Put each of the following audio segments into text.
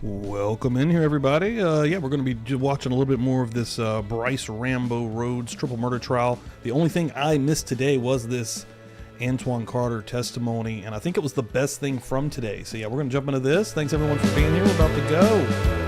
Welcome in here, everybody. Yeah, we're going to be watching a little bit more of this Brice Rambo Rhodes triple murder trial. The only thing I missed today was this Antoine Carter testimony, and I think it was the best thing from today. So yeah, we're going to jump into this. Thanks everyone for being here. We're about to go.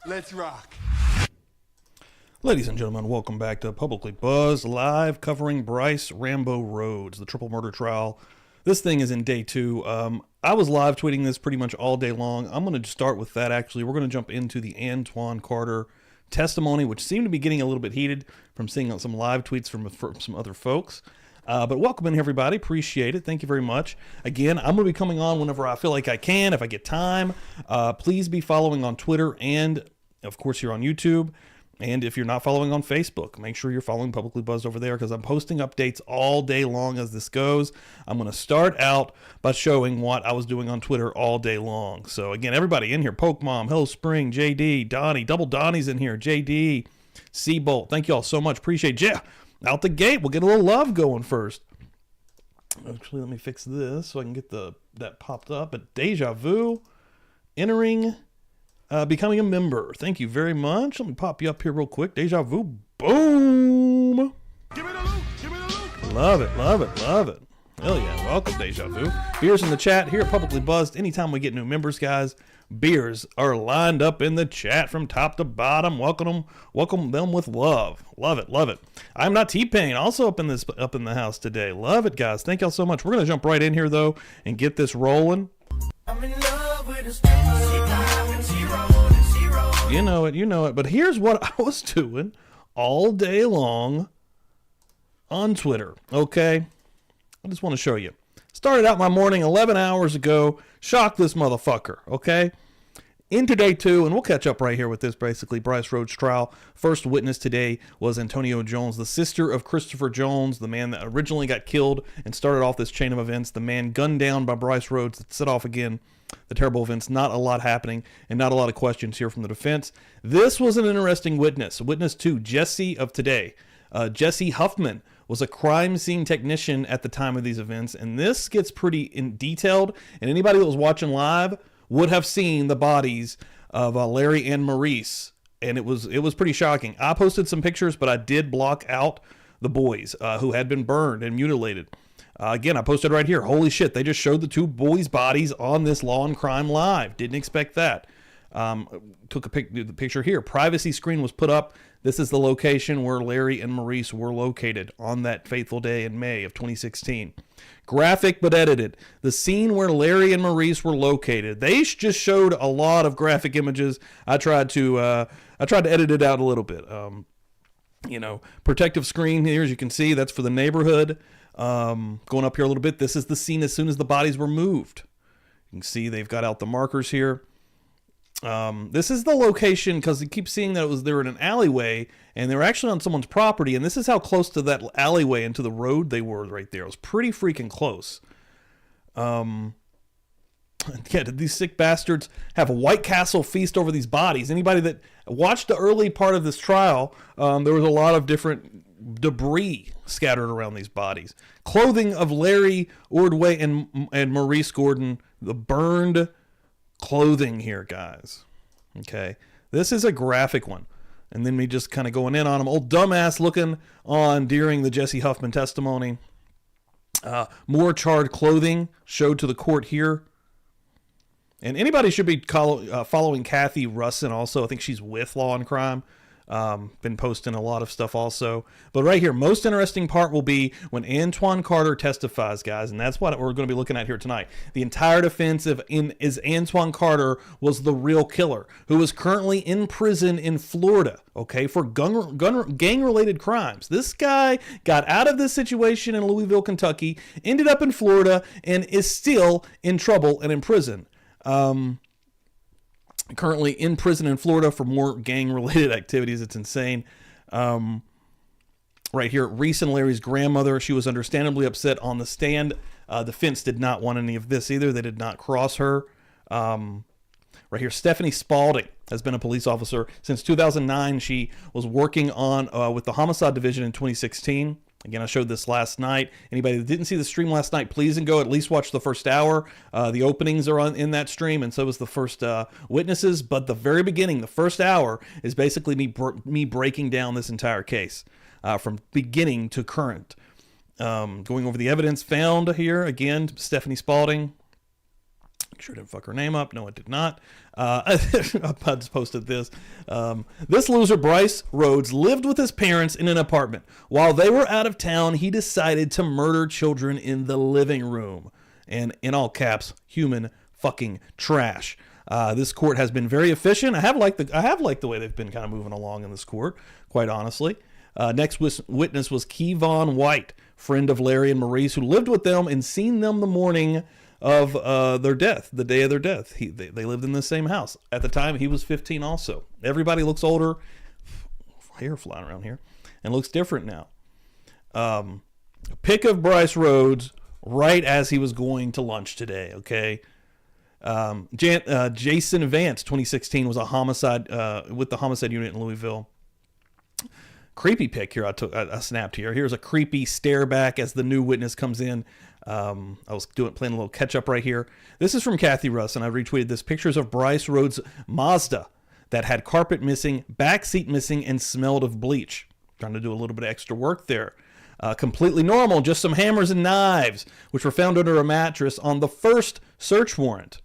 Let's rock. Ladies and gentlemen, welcome back to Publicly Buzz Live, covering Brice Rambo Rhodes, the triple murder trial. This thing is in day 2. I was live tweeting this pretty much all day long. I'm going to start with that, actually. We're going to jump into the Antoine Carter testimony, which seemed to be getting a little bit heated from seeing some live tweets from some other folks. But welcome in, everybody. Appreciate it. Thank you very much. Again, I'm going to be coming on whenever I feel like I can, if I get time. Please be following on Twitter and, of course, here on YouTube. And if you're not following on Facebook, make sure you're following Publicly Buzzed over there, because I'm posting updates all day long as this goes. I'm going to start out by showing what I was doing on Twitter all day long. So again, everybody in here, Poke Mom, Hill Spring, JD, Donnie, Double Donnie's in here, JD, Seabolt. Thank you all so much. Appreciate you. Out the gate, we'll get a little love going first. Actually, let me fix this so I can get that popped up. But Deja Vu, entering... becoming a member. Thank you very much. Let me pop you up here real quick. Deja Vu. Boom. Give me the loot. Give me the loot. Love it. Love it. Love it. Hell yeah. Welcome, Deja Vu. Beers in the chat here at Publicly Buzzed. Anytime we get new members, guys, beers are lined up in the chat from top to bottom. Welcome them with love. Love it. Love it. I'm not T-Pain. Also up in the house today. Love it, guys. Thank y'all so much. We're going to jump right in here, though, and get this rolling. I'm in love with a stripper. You know it. But here's what I was doing all day long on Twitter, okay? I just want to show you. Started out my morning 11 hours ago. Shocked this motherfucker, okay? Into day 2, and we'll catch up right here with this, basically, Brice Rhodes trial. First witness today was Antonio Jones, the sister of Christopher Jones, the man that originally got killed and started off this chain of events, the man gunned down by Brice Rhodes that set off again the terrible events. Not a lot happening and not a lot of questions here from the defense. This was an interesting witness. Witness 2, Jesse of today. Jesse Huffman was a crime scene technician at the time of these events, and this gets pretty detailed, and anybody that was watching live would have seen the bodies of Larry and Maurice, and it was pretty shocking. I posted some pictures, but I did block out the boys who had been burned and mutilated. Again, I posted right here. Holy shit, they just showed the 2 boys' bodies on this Law and Crime Live. Didn't expect that. Took the picture here. Privacy screen was put up. This is the location where Larry and Maurice were located on that fateful day in May of 2016. Graphic but edited. The scene where Larry and Maurice were located. They just showed a lot of graphic images. I tried to edit it out a little bit. Protective screen here, as you can see, that's for the neighborhood. Going up here a little bit, this is the scene as soon as the bodies were moved. You can see they've got out the markers here. This is the location because you keep seeing that they were in an alleyway and they were actually on someone's property. And this is how close to that alleyway and to the road they were right there. It was pretty freaking close. Yeah, did these sick bastards have a White Castle feast over these bodies? Anybody that watched the early part of this trial, there was a lot of different debris scattered around these bodies. Clothing of Larry Ordway and Maurice Gordon, the burned clothing here, guys. Okay, this is a graphic one. And then me just kind of going in on them. Old dumbass looking on during the Jesse Huffman testimony. More charred clothing showed to the court here. And anybody should be following Kathy Russin also. I think she's with Law and Crime. Been posting a lot of stuff also. But right here, most interesting part will be when Antoine Carter testifies, guys. And that's what we're going to be looking at here tonight. The entire defense is Antoine Carter was the real killer, who is currently in prison in Florida, okay, for gang-related crimes. This guy got out of this situation in Louisville, Kentucky, ended up in Florida, and is still in trouble and in prison. Currently in prison in Florida for more gang-related activities. It's insane. Right here, Reese and Larry's grandmother, she was understandably upset on the stand. Defense did not want any of this either. They did not cross her. Right here, Stephanie Spaulding has been a police officer since 2009. She was working on with the homicide division in 2016. Again, I showed this last night. Anybody that didn't see the stream last night, please and go at least watch the first hour. The openings are in that stream, and so is the first witnesses. But the very beginning, the first hour, is basically me breaking down this entire case from beginning to current. Going over the evidence found here. Again, Stephanie Spaulding. Make sure I didn't fuck her name up. No, it did not. I just posted this. This loser, Brice Rhodes, lived with his parents in an apartment. While they were out of town, he decided to murder children in the living room. And in all caps, human fucking trash. This court has been very efficient. I have liked the way they've been kind of moving along in this court, quite honestly. Next witness was Kevon White, friend of Larry and Maurice, who lived with them and seen them the morning of their death, the day of their death. They lived in the same house. At the time, he was 15 also. Everybody looks older. Hair flying around here. And looks different now. A pic of Brice Rhodes right as he was going to lunch today, okay? Jason Vance, 2016, was a homicide with the homicide unit in Louisville. Creepy pic here I snapped here. Here's a creepy stare back as the new witness comes in. I was playing a little catch up right here. This is from Kathy Russ, and I retweeted this. Pictures of Brice Rhodes' Mazda that had carpet missing, back seat missing, and smelled of bleach. Trying to do a little bit of extra work there. Completely normal, just some hammers and knives, which were found under a mattress on the first search warrant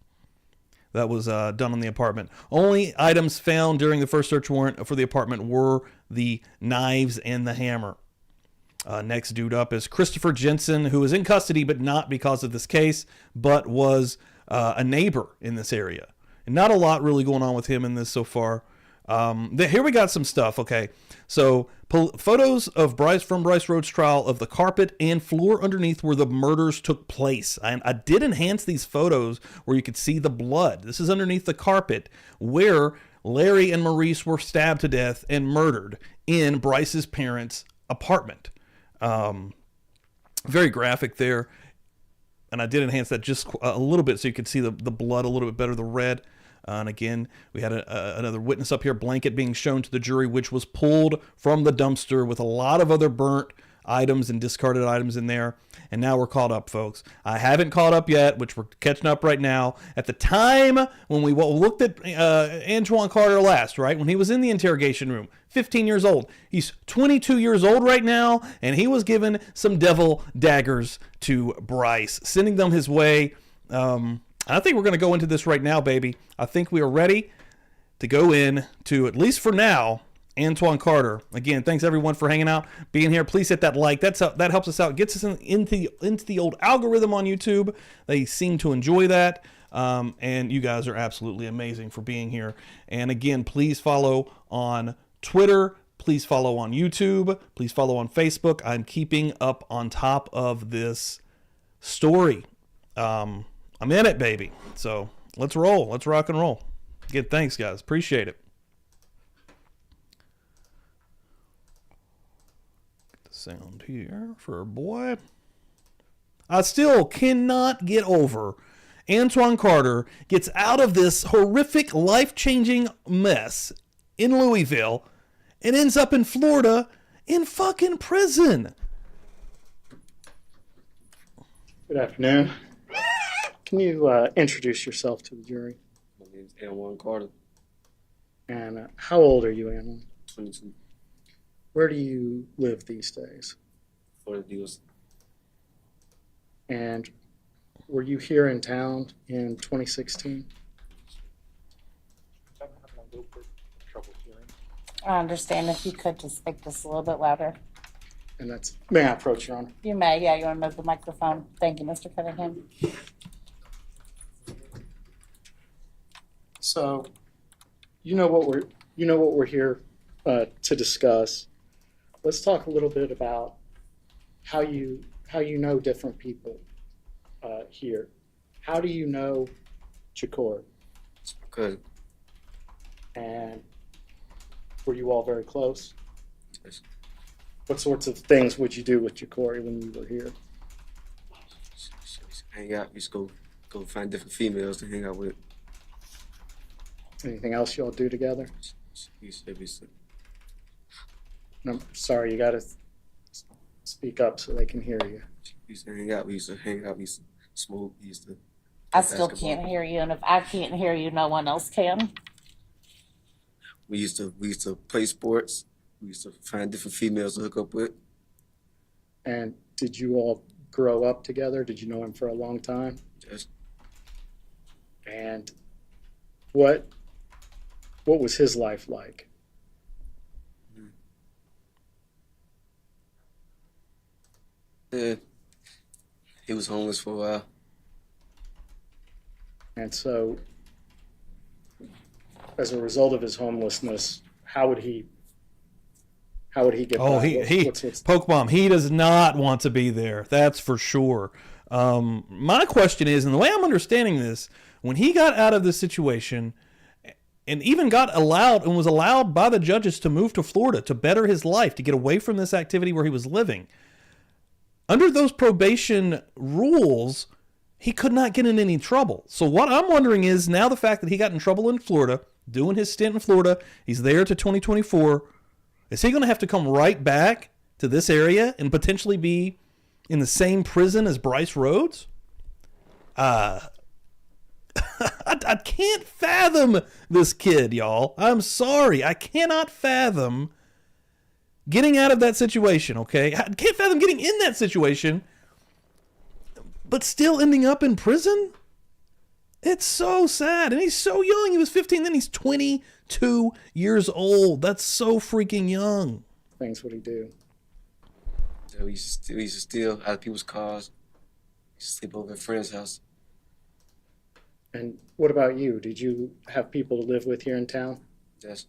that was done on the apartment. Only items found during the first search warrant for the apartment were the knives and the hammer. Next dude up is Christopher Jensen, who is in custody, but not because of this case, but was a neighbor in this area. And not a lot really going on with him in this so far. Here we got some stuff. Okay, so photos of from Brice Rhodes trial of the carpet and floor underneath where the murders took place. I did enhance these photos where you could see the blood. This is underneath the carpet where Larry and Maurice were stabbed to death and murdered in Brice's parents' apartment. Very graphic there. And I did enhance that just a little bit so you could see the blood a little bit better, the red. And again, we had another witness up here, blanket being shown to the jury, which was pulled from the dumpster with a lot of other burnt items and discarded items in there. And now we're caught up, folks. I haven't caught up yet, which we're catching up right now. At the time when we looked at Anjuan Carter last, right, when he was in the interrogation room, 15 years old. He's 22 years old right now, and he was given some devil daggers to Brice, sending them his way. I think we're going to go into this right now, baby. I think we are ready to go in to, at least for now, Antoine Carter. Again, thanks everyone for hanging out, being here. Please hit that like. That helps us out. Gets us into the old algorithm on YouTube. They seem to enjoy that. And you guys are absolutely amazing for being here. And again, please follow on Twitter. Please follow on YouTube. Please follow on Facebook. I'm keeping up on top of this story. I'm in it, baby. So let's roll. Let's rock and roll. Good, thanks, guys. Appreciate it. Get the sound here for a boy. I still cannot get over Antoine Carter gets out of this horrific, life-changing mess in Louisville and ends up in Florida in fucking prison. Good afternoon. Can you introduce yourself to the jury? My name's Anjuan Carter, And how old are you, Anna? 22, Where do you live these days? for the deals. And were you here in town in 2016? I understand if you could just speak just a little bit louder. And that's, may I approach, Your Honor? You may, yeah, you want to move the microphone. Thank you, Mr. Cunningham. So, you know what we're here to discuss. Let's talk a little bit about how you know different people here. How do you know Chakor? Because And were you all very close? yes, What sorts of things would you do with Chakor when you were here? hang out, we used to go find different females to hang out with. Anything else y'all do together? We used to And I'm sorry, you gotta speak up so they can hear you. hang out, we used to hang out, we used to smoke, we used to I play still basketball. can't hear you, and if I can't hear you, no one else can. We used to play sports. We used to find different females to hook up with. And did you all grow up together? Did you know him for a long time? Just And what was his life like? yeah, he was homeless for a while. And so, as a result of his homelessness, how would he get Oh, by? he What's Poke Bomb. He does not want to be there. That's for sure. My question is, and the way I'm understanding this, when he got out of this situation, and even was allowed by the judges to move to Florida to better his life, to get away from this activity where he was living, under those probation rules, he could not get in any trouble. So what I'm wondering is, now the fact that he got in trouble in Florida, doing his stint in Florida, he's there to 2024. Is he going to have to come right back to this area and potentially be in the same prison as Brice Rhodes? I can't fathom this kid, y'all. I'm sorry. I cannot fathom getting out of that situation, okay? I can't fathom getting in that situation, but still ending up in prison? It's so sad. And he's so young. He was 15, then he's 22 years old. That's so freaking young. things would he do? So we used to steal out of people's cars. We used to sleep over at friends' house. And what about you? Did you have people to live with here in town? Just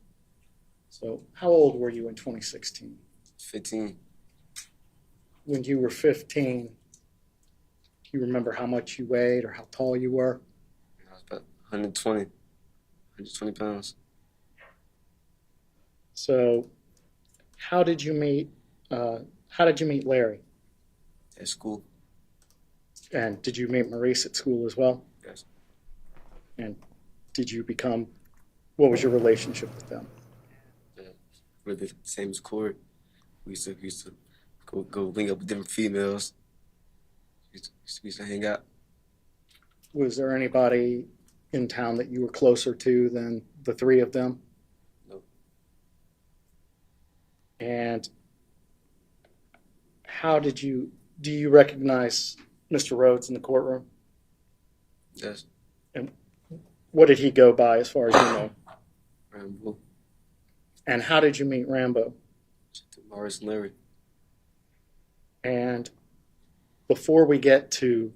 So how old were you in 2016? 15. When you were 15, do you remember how much you weighed or how tall you were? I was about 120 pounds. So how did you meet Larry? At school. And did you meet Maurice at school as well? Yes. And what was your relationship with them? We're the same as Corey. We used to go link up with different females. We used to hang out. Was there anybody in town that you were closer to than the three of them? No. And do you recognize Mr. Rhodes in the courtroom? Yes. And what did he go by as far as you know? Rambo. And how did you meet Rambo? Maurice and Larry. And before we get to,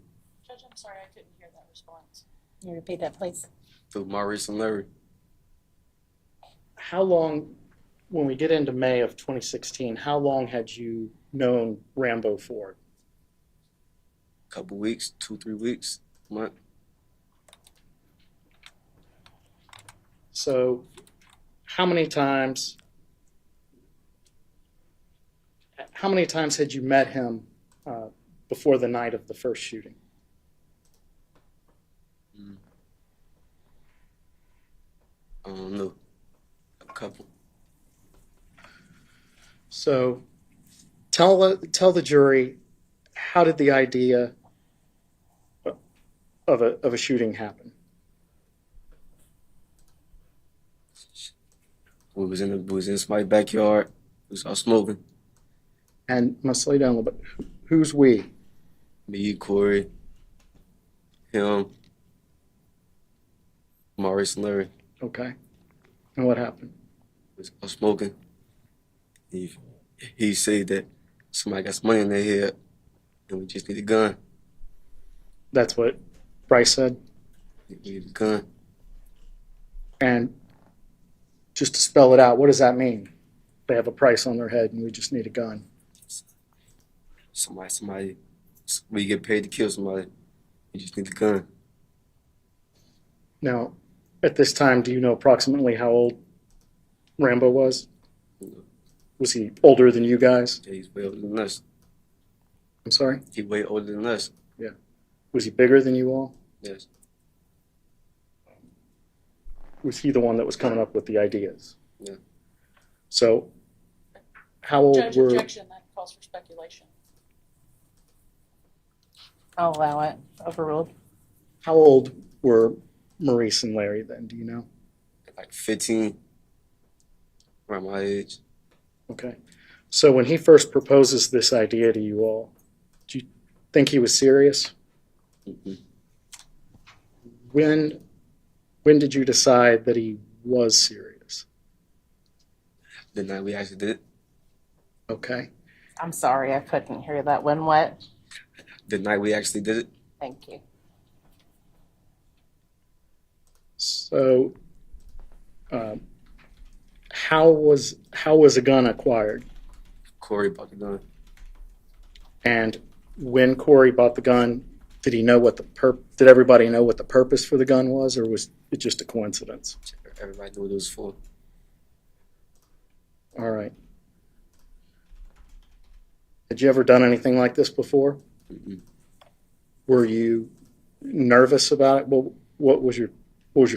Judge, I'm sorry, I couldn't hear that response. Can you repeat that, please? Through Maurice and Larry. how long, when we get into May of 2016, how long had you known Rambo for? Couple weeks, 2-3 weeks, month. So, how many times had you met him before the night of the first shooting? I don't know. A couple. So, tell the jury, how did the idea of a shooting happen? We was in somebody's backyard. We was all smoking. And I must slow down a little bit. Who's we? Me, Corey, him, Maurice, and Larry. Okay. And what happened? We was all smoking. He said that somebody got some money in their head and we just need a gun. That's what Brice said. We need a gun. And just to spell it out, what does that mean? They have a price on their head and we just need a gun. Somebody, we get paid to kill somebody. You just need a gun. Now, at this time, do you know approximately how old Rambo was? Was he older than you guys? Yeah, he's way older than us. I'm sorry? He way older than us. Yeah. Was he bigger than you all? Yes. Was he the one that was coming up with the ideas? Yeah. So, how old Judge, were... objection, that calls for speculation. I'll allow it. Overruled. How old were Maurice and Larry then? Do you know? Like 15, around my age. Okay. So when he first proposes this idea to you all, do you think he was serious? Mhm. When did you decide that he was serious? The night we actually did it. Okay. I'm sorry, I couldn't hear that. When what? The night we actually did it. Thank you. So, how was a gun acquired? Corey bought the gun. And when Corey bought the gun, did he know what did everybody know what the purpose for the gun was, or was it just a coincidence? Everybody knew what it was for. All right. Had you ever done anything like this before? Mm-mm. Were you nervous about it? Well, what was your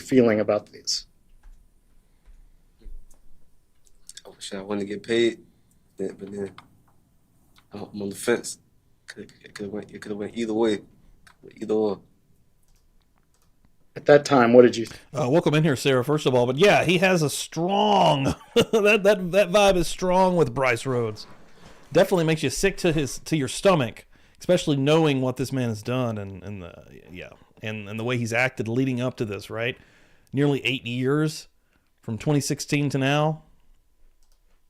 feeling about this? I wish I wanted to get paid, but then I'm on the fence. It could have went either way, either or. At that time, what did you? Welcome in here, Sarah. First of all, but yeah, he has a strong that vibe is strong with Brice Rhodes. Definitely makes you sick to your stomach, especially knowing what this man has done and the way he's acted leading up to this. Right, nearly 8 years from 2016 to now.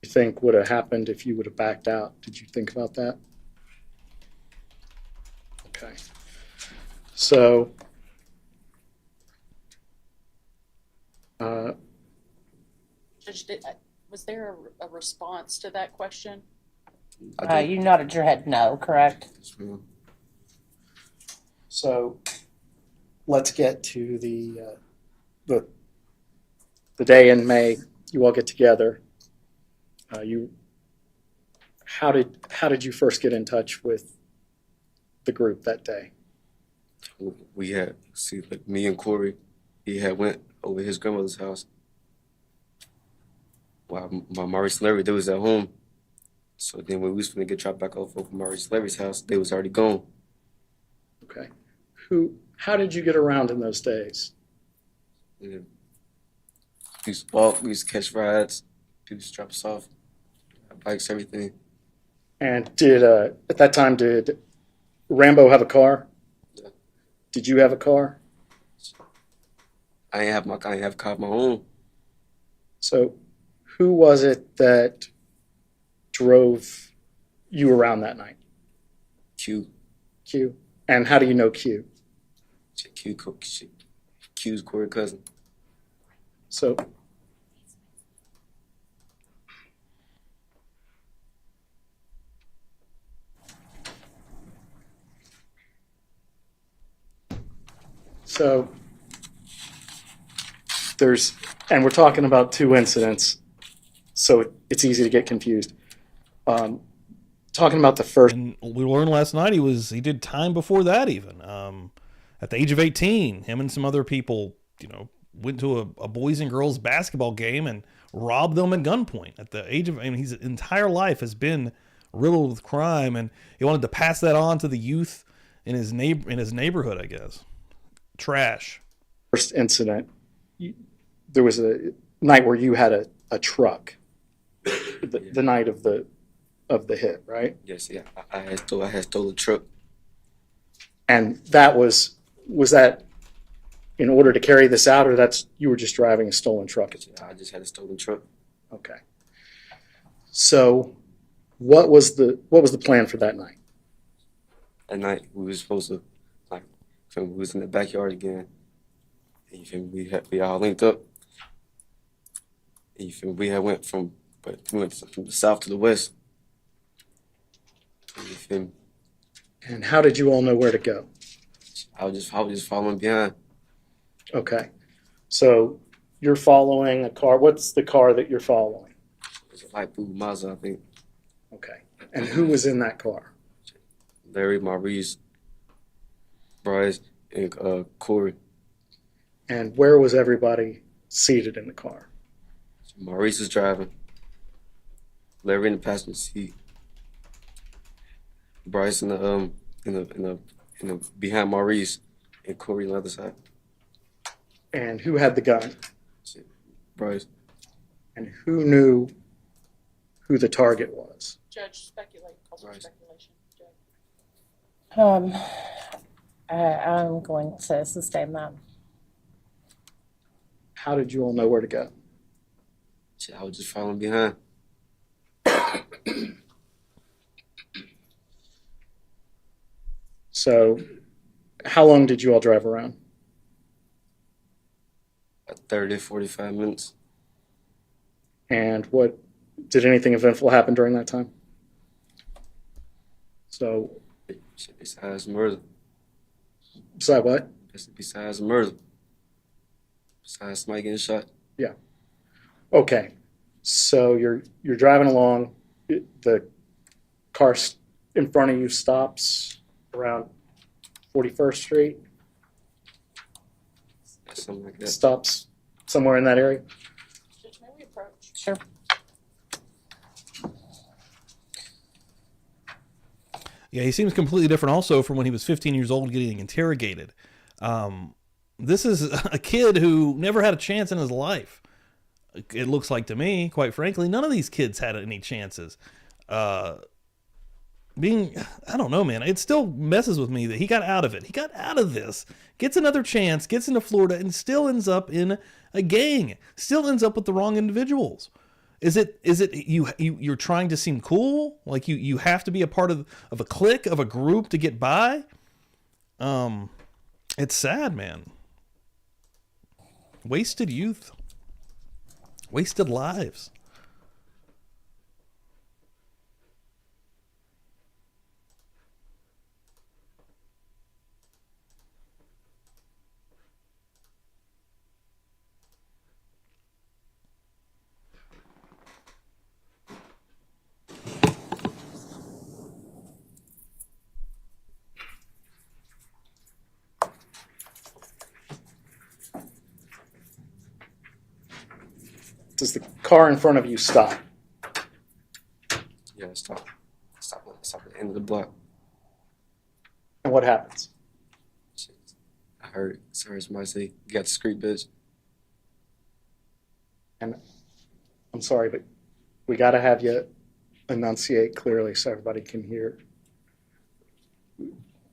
You think would have happened if you would have backed out? Did you think about that? Okay. So, Judge, was there a response to that question? You nodded your head no, correct? so let's get to the day in May. You all get together. How did you first get in touch with the group that day? We had like me and Corey. He had went over his grandmother's house. While my Maurice and Larry, they was at home. So then when we was gonna get dropped back off of Maurice and Larry's house, they was already gone. Okay. How did you get around in those days? Yeah. We used to walk, we used to catch rides, people used to drop us off, bikes, everything. And at that time, did Rambo have a car? Yeah. Did you have a car? I ain't have a car of my own. So who was it that drove you around that night? Q. Q. And how do you know Q? Q's Corey's cousin. So and we're talking about two incidents, so it's easy to get confused. Talking about the first, And we learned last night he did time before that even. At the age of 18, him and some other people, went to a boys and girls basketball game and robbed them at gunpoint. At the age of, his entire life has been riddled with crime, and he wanted to pass that on to the youth in his neighborhood, I guess. Trash. first incident, there was a night where you had a truck, the night of the hit, right? Yes, yeah. I had stole a truck. And that was that in order to carry this out, or you were just driving a stolen truck? I just had a stolen truck. Okay. So, what was the plan for that night? At night, we were supposed to, we was in the backyard again. And you feel me? We all linked up. And you feel me? We went from the south to the west. And you feel me? And how did you all know where to go? I was just following behind. Okay. So, you're following a car. What's the car that you're following? It was a light blue Mazda, I think. Okay. And who was in that car? Larry, Maurice, Brice, and Corey. And where was everybody seated in the car? Maurice is driving. Larry in the passenger seat. Brice in the behind Maurice, and Corey on the other side. And who had the gun? Brice. And who knew who the target was? Judge, speculate, call for Right. speculation. Judge. I'm going to sustain that. How did you all know where to go? Shit, I was just following behind. So, how long did you all drive around? 30, 45 minutes. And did anything eventful happen during that time? So, Shit, besides murder. besides what? Besides murder. Besides somebody getting shot. Okay. So you're driving along. The car in front of you stops around 41st Street. Something like that. Stops somewhere in that area. Judge, may we approach? Sure. Yeah, he seems completely different also from when he was 15 years old getting interrogated. This is a kid who never had a chance in his life. It looks like to me, quite frankly, none of these kids had any chances. I don't know, man. It still messes with me that he got out of it. He got out of this, gets another chance, gets into Florida, and still ends up in a gang. Still ends up with the wrong individuals. Is it you're trying to seem cool? Like you have to be a part of a clique, of a group to get by? It's sad, man. Wasted youth. Wasted lives. Does the car in front of you stop? Yeah, stop at the end of the block. And what happens? Shit. I heard somebody say, "You got the street, bitch." And I'm sorry, but we got to have you enunciate clearly so everybody can hear.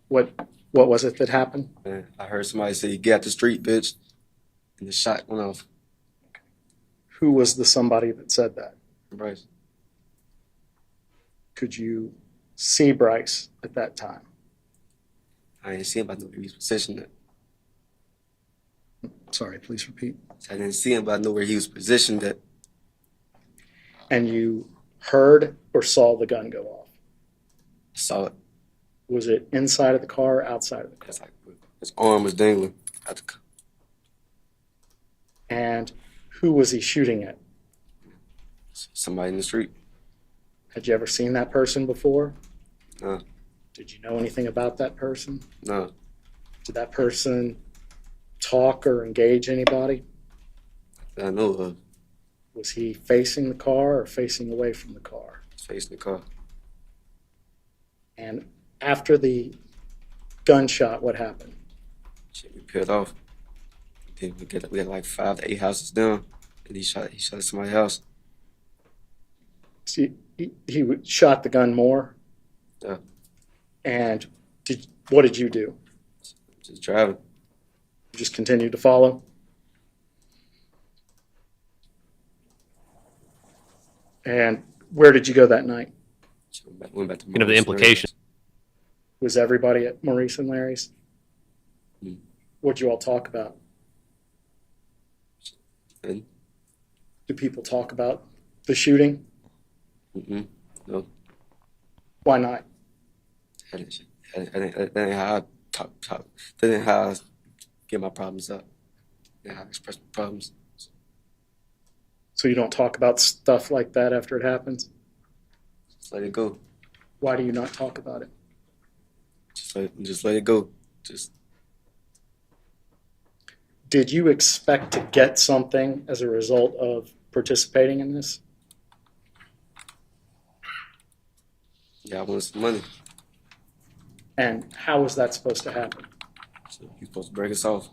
What was it that happened? Man, I heard somebody say, "You got the street, bitch," and the shot went off. Who was the somebody that said that? Brice. Could you see Brice at that time? I didn't see him, but I knew where he was positioned at. Sorry, please repeat. I didn't see him, but I know where he was positioned at. And you heard or saw the gun go off? I saw it. Was it inside of the car or outside of the car? It's like his arm was dangling out the car. And who was he shooting at? Somebody in the street. Had you ever seen that person before? No, Did you know anything about that person? no, Did that person talk or engage anybody? that I know of. Was he facing the car or facing away from the car? Facing the car. And after the gunshot, what happened? Shit, we peeled off. Then we had like 5 to 8 houses down, and he shot at somebody's house. See, he shot the gun more. Yeah, And what did you do? just driving. You just continued to follow? And where did you go that night? So went back to You know, the Maurice implication. Was everybody at Maurice and Larry's? Mm. What'd you all talk about? And Do people talk about the shooting? no, Why not? that ain't how I talk. That ain't how I get my problems up. That ain't how I express my problems. So you don't talk about stuff like that after it happens? Just let it go. Why do you not talk about it? Just let it go. Just Did you expect to get something as a result of participating in this? yeah, I wanted some money. And how was that supposed to happen? So you're supposed to break us off,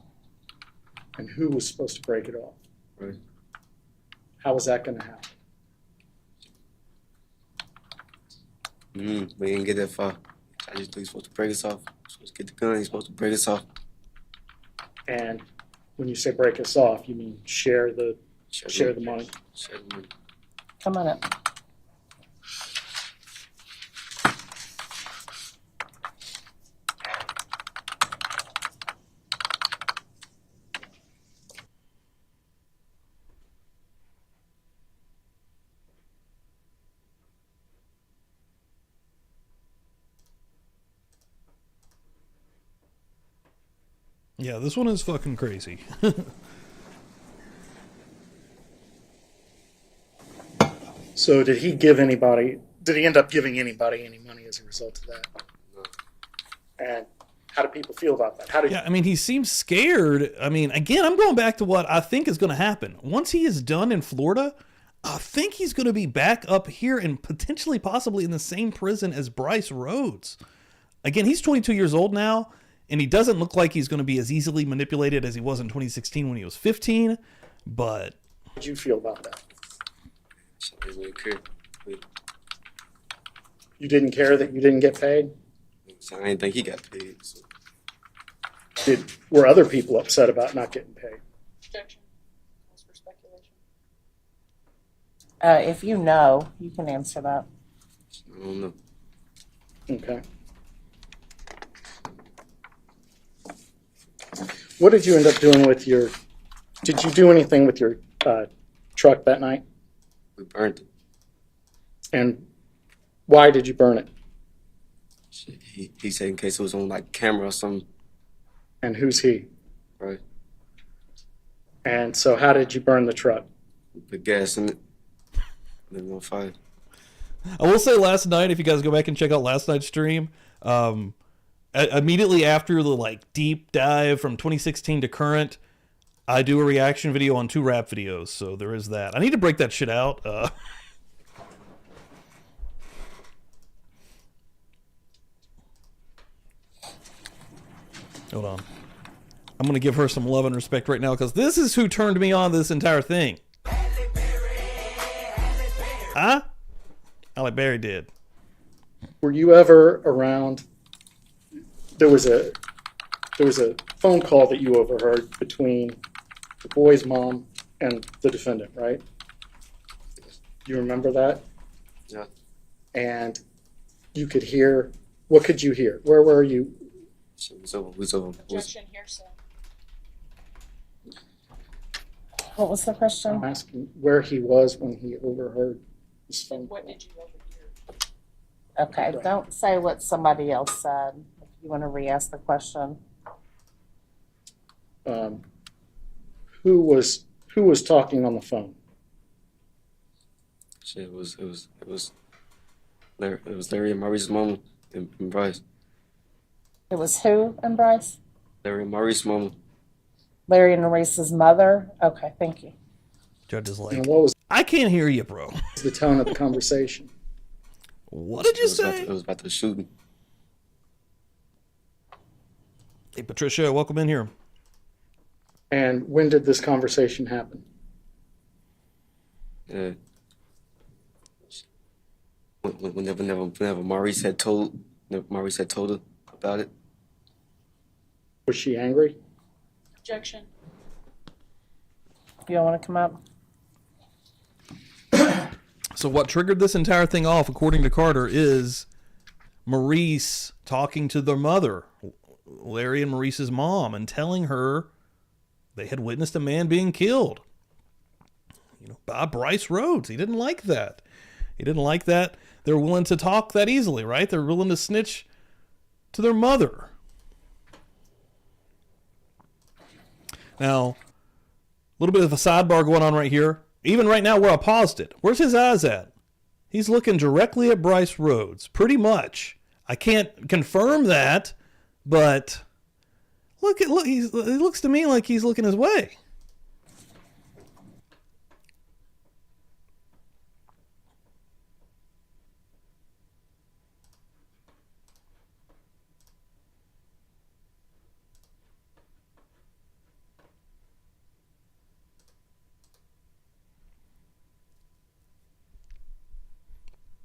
And who was supposed to break it off? right? How was that going to happen? We didn't get that far. I just knew he's supposed to break us off. Supposed to get the gun. He's supposed to break us off. And when you say break us off, you mean share the money? Share the money. Come on up. Yeah, this one is fucking crazy. So did he end up giving anybody any money as a result of that? No. And how do people feel about that? Yeah, I mean, he seems scared. I mean, again, I'm going back to what I think is going to happen. Once he is done in Florida, I think he's going to be back up here and potentially, possibly in the same prison as Brice Rhodes. Again, he's 22 years old now, and he doesn't look like he's going to be as easily manipulated as he was in 2016 when he was 15, but... How did you feel about that? I didn't really care. You didn't care that you didn't get paid? So I didn't think he got paid. So. Were other people upset about not getting paid? Objection. Calls for speculation. If you know, you can answer that. I don't know. Okay. What did you end up doing with did you do anything with your truck that night? We burned it. And why did you burn it? He said in case it was on like camera or something, And who's he? right? And so how did you burn the truck? Put gas in it. Lit it on fire. I will say last night, if you guys go back and check out last night's stream, immediately after the like deep dive from 2016 to current, I do a reaction video on 2 rap videos, so there is that. I need to break that shit out. Hold on. I'm going to give her some love and respect right now because this is who turned me on to this entire thing. Huh? Halle Berry did. Were you ever around? There was a phone call that you overheard between the boy's mom and the defendant, right? Do you remember that? Yeah. And you could hear. What could you hear? Where were you? So it was over. It was over. It was, Objection, hearsay. What was the question? I'm asking where he was when he overheard this phone call. What did you overhear? Okay, don't say what somebody else said. If you want to re-ask the question. Who who was talking on the phone? Shit, it was Larry and Maurice's mama and Brice. It was who and Brice? Larry and Maurice's mama. Larry and Maurice's mother? Okay, thank you. Judge is And like, what was I can't hear you, bro. the tone of the conversation? What did you say? It was about the shooting. Hey, Patricia, welcome in here. And when did this conversation happen? Yeah. Whenever Maurice had told her about it. Was she angry? Objection. You don't want to come up? So what triggered this entire thing off, according to Carter, is Maurice talking to their mother, Larry and Maurice's mom, and telling her they had witnessed a man being killed, by Brice Rhodes. He didn't like that. He didn't like that they're willing to talk that easily, right? They're willing to snitch to their mother. Now, a little bit of a sidebar going on right here. Even right now where I paused it, where's his eyes at? He's looking directly at Brice Rhodes, pretty much. I can't confirm that, but look, it looks to me like he's looking his way.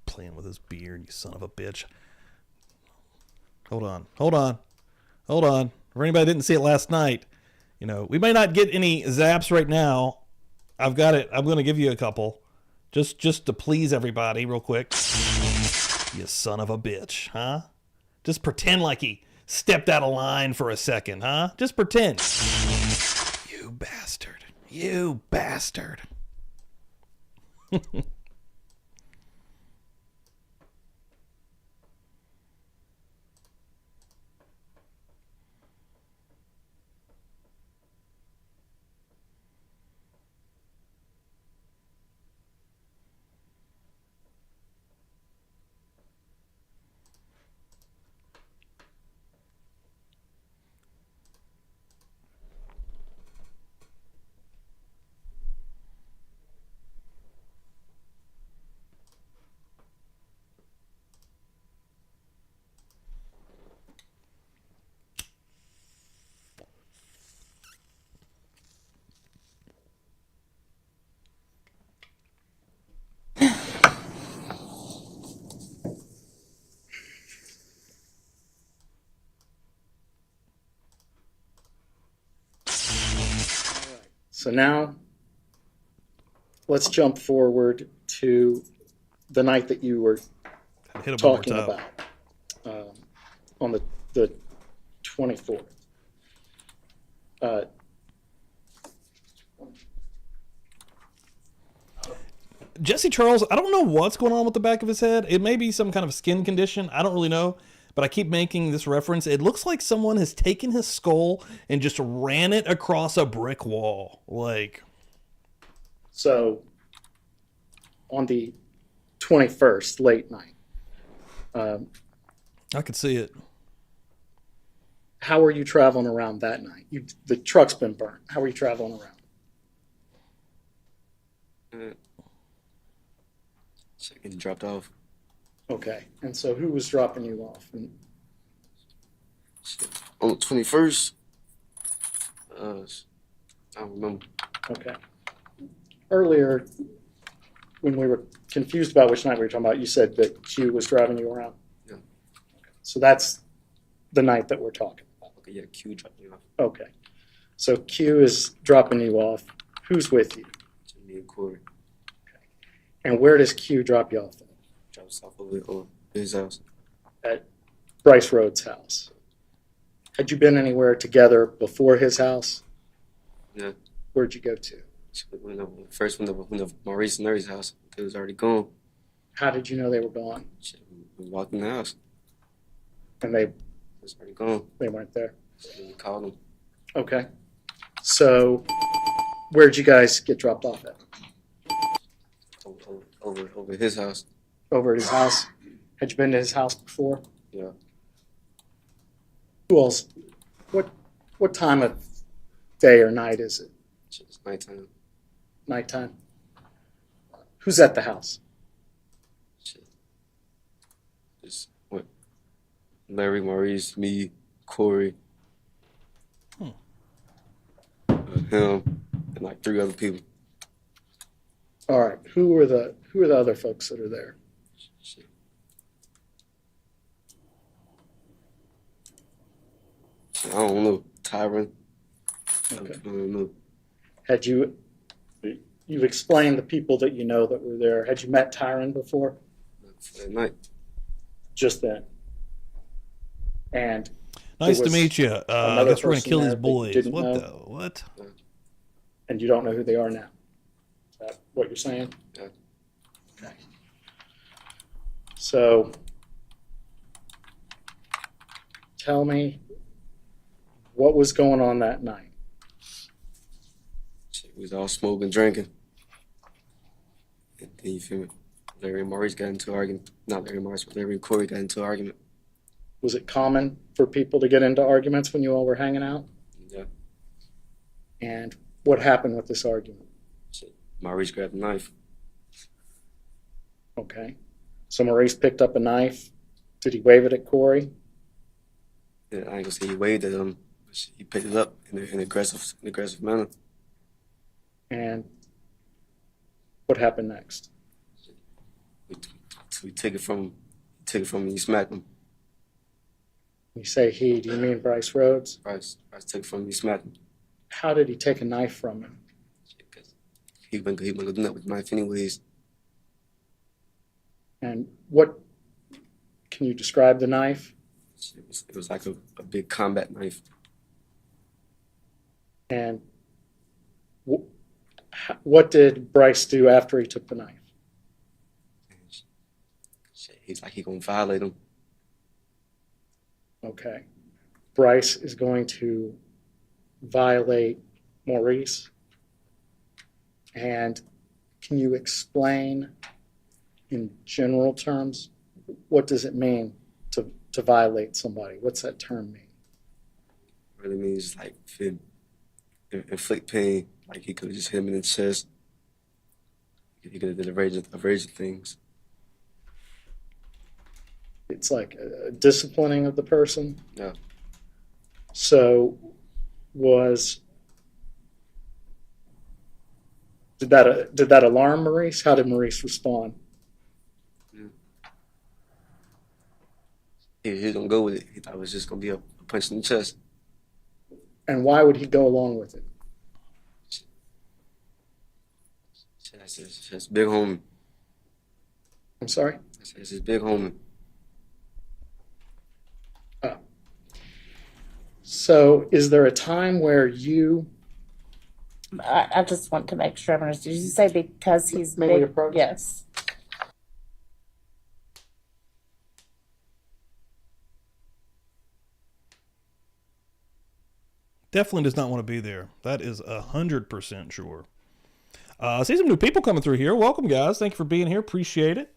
Playing with his beard, you son of a bitch. Hold on. For anybody that didn't see it last night, we may not get any zaps right now. I've got it. I'm going to give you a couple, just to please everybody, real quick. You son of a bitch, huh? Just pretend like he stepped out of line for a second, huh? Just pretend. You bastard. You bastard. So now let's jump forward to the night that you were Hit him talking one more time. about on the 24th. Jesse Charles, I don't know what's going on with the back of his head. It may be some kind of skin condition. I don't really know. But I keep making this reference. It looks like someone has taken his skull and just ran it across a brick wall. So on the 21st, late night, I could see it. how are you traveling around that night? The truck's been burnt. How are you traveling around? Getting dropped off. Okay. And so who was dropping you off? And On the 21st, I don't remember. okay. Earlier, when we were confused about which night we were talking about, you said that Q was driving you around. Yeah. So that's the night that we're talking about. Okay, yeah, Q dropped me off. Okay. So Q is dropping you off. Who's with you? Me and Corey. And where does Q drop you off at? Dropped us off over his house. At Brice Rhodes' house. Had you been anywhere together before his house? Yeah. Where'd you go to? First when the Maurice and Larry's house, it was already gone. How did you know they were gone? We walked in the house. And they It was already gone. weren't there? So we called them. Okay. So Where'd you guys get dropped off at? Over his house. Over at his house? Had you been to his house before? Yeah. Who else? What time of day or night is it? It's nighttime. Nighttime? Who's at the house? Shit. It's what? Larry, Maurice, me, Corey, him, and like 3 other people. All right. Who are the other folks that are there? Shit. I don't know. Tyron. Okay. I don't know. Had you've explained the people that you know that were there. Had you met Tyron before? That night. Just then. And Nice to was meet you. I another guess we're gonna person kill there these that you boys. didn't What know? the what? and you don't know who they are now. Is that what you're saying? Yeah. Okay. So tell me what was going on that night. Shit, we was all smoking, drinking. And then you feel me? Larry and Maurice got into an argument. Not Larry and Maurice, but Larry and Corey got into an argument. Was it common for people to get into arguments when you all were hanging out? Yeah. And what happened with this argument? Shit. Maurice grabbed a knife. Okay. So Maurice picked up a knife. Did he wave it at Corey? Yeah, I ain't gonna say he waved at him. But shit, he picked it up in an aggressive manner. And what happened next? We took it from him and he smacked him. When you say he, do you mean Brice Rhodes? Brice took it from him and he smacked him. How did he take a knife from him? Because he wasn't gonna do that with the knife anyways. And what, can you describe the knife? It was like a big combat knife. And what did Brice do after he took the knife? Shit, he's like he gonna violate him. Okay. Brice is going to violate Maurice. And can you explain in general terms, what does it mean to violate somebody? What's that term mean? Really means like inflict pain. Like he could have just hit him in the chest. He could have did a range of things. It's like a disciplining of the person. Yeah. So did that alarm Maurice? How did Maurice respond? He was gonna go with it. He thought it was just gonna be a punch in the chest. And why would he go along with it? That's his big homie. I'm sorry? That's his big homie. So is there a time where you I just want to make sure I understood. Did you say because he's May we big? approach? Yes. Definitely does not want to be there. That is 100% sure. I see some new people coming through here. Welcome, guys. Thank you for being here. Appreciate it.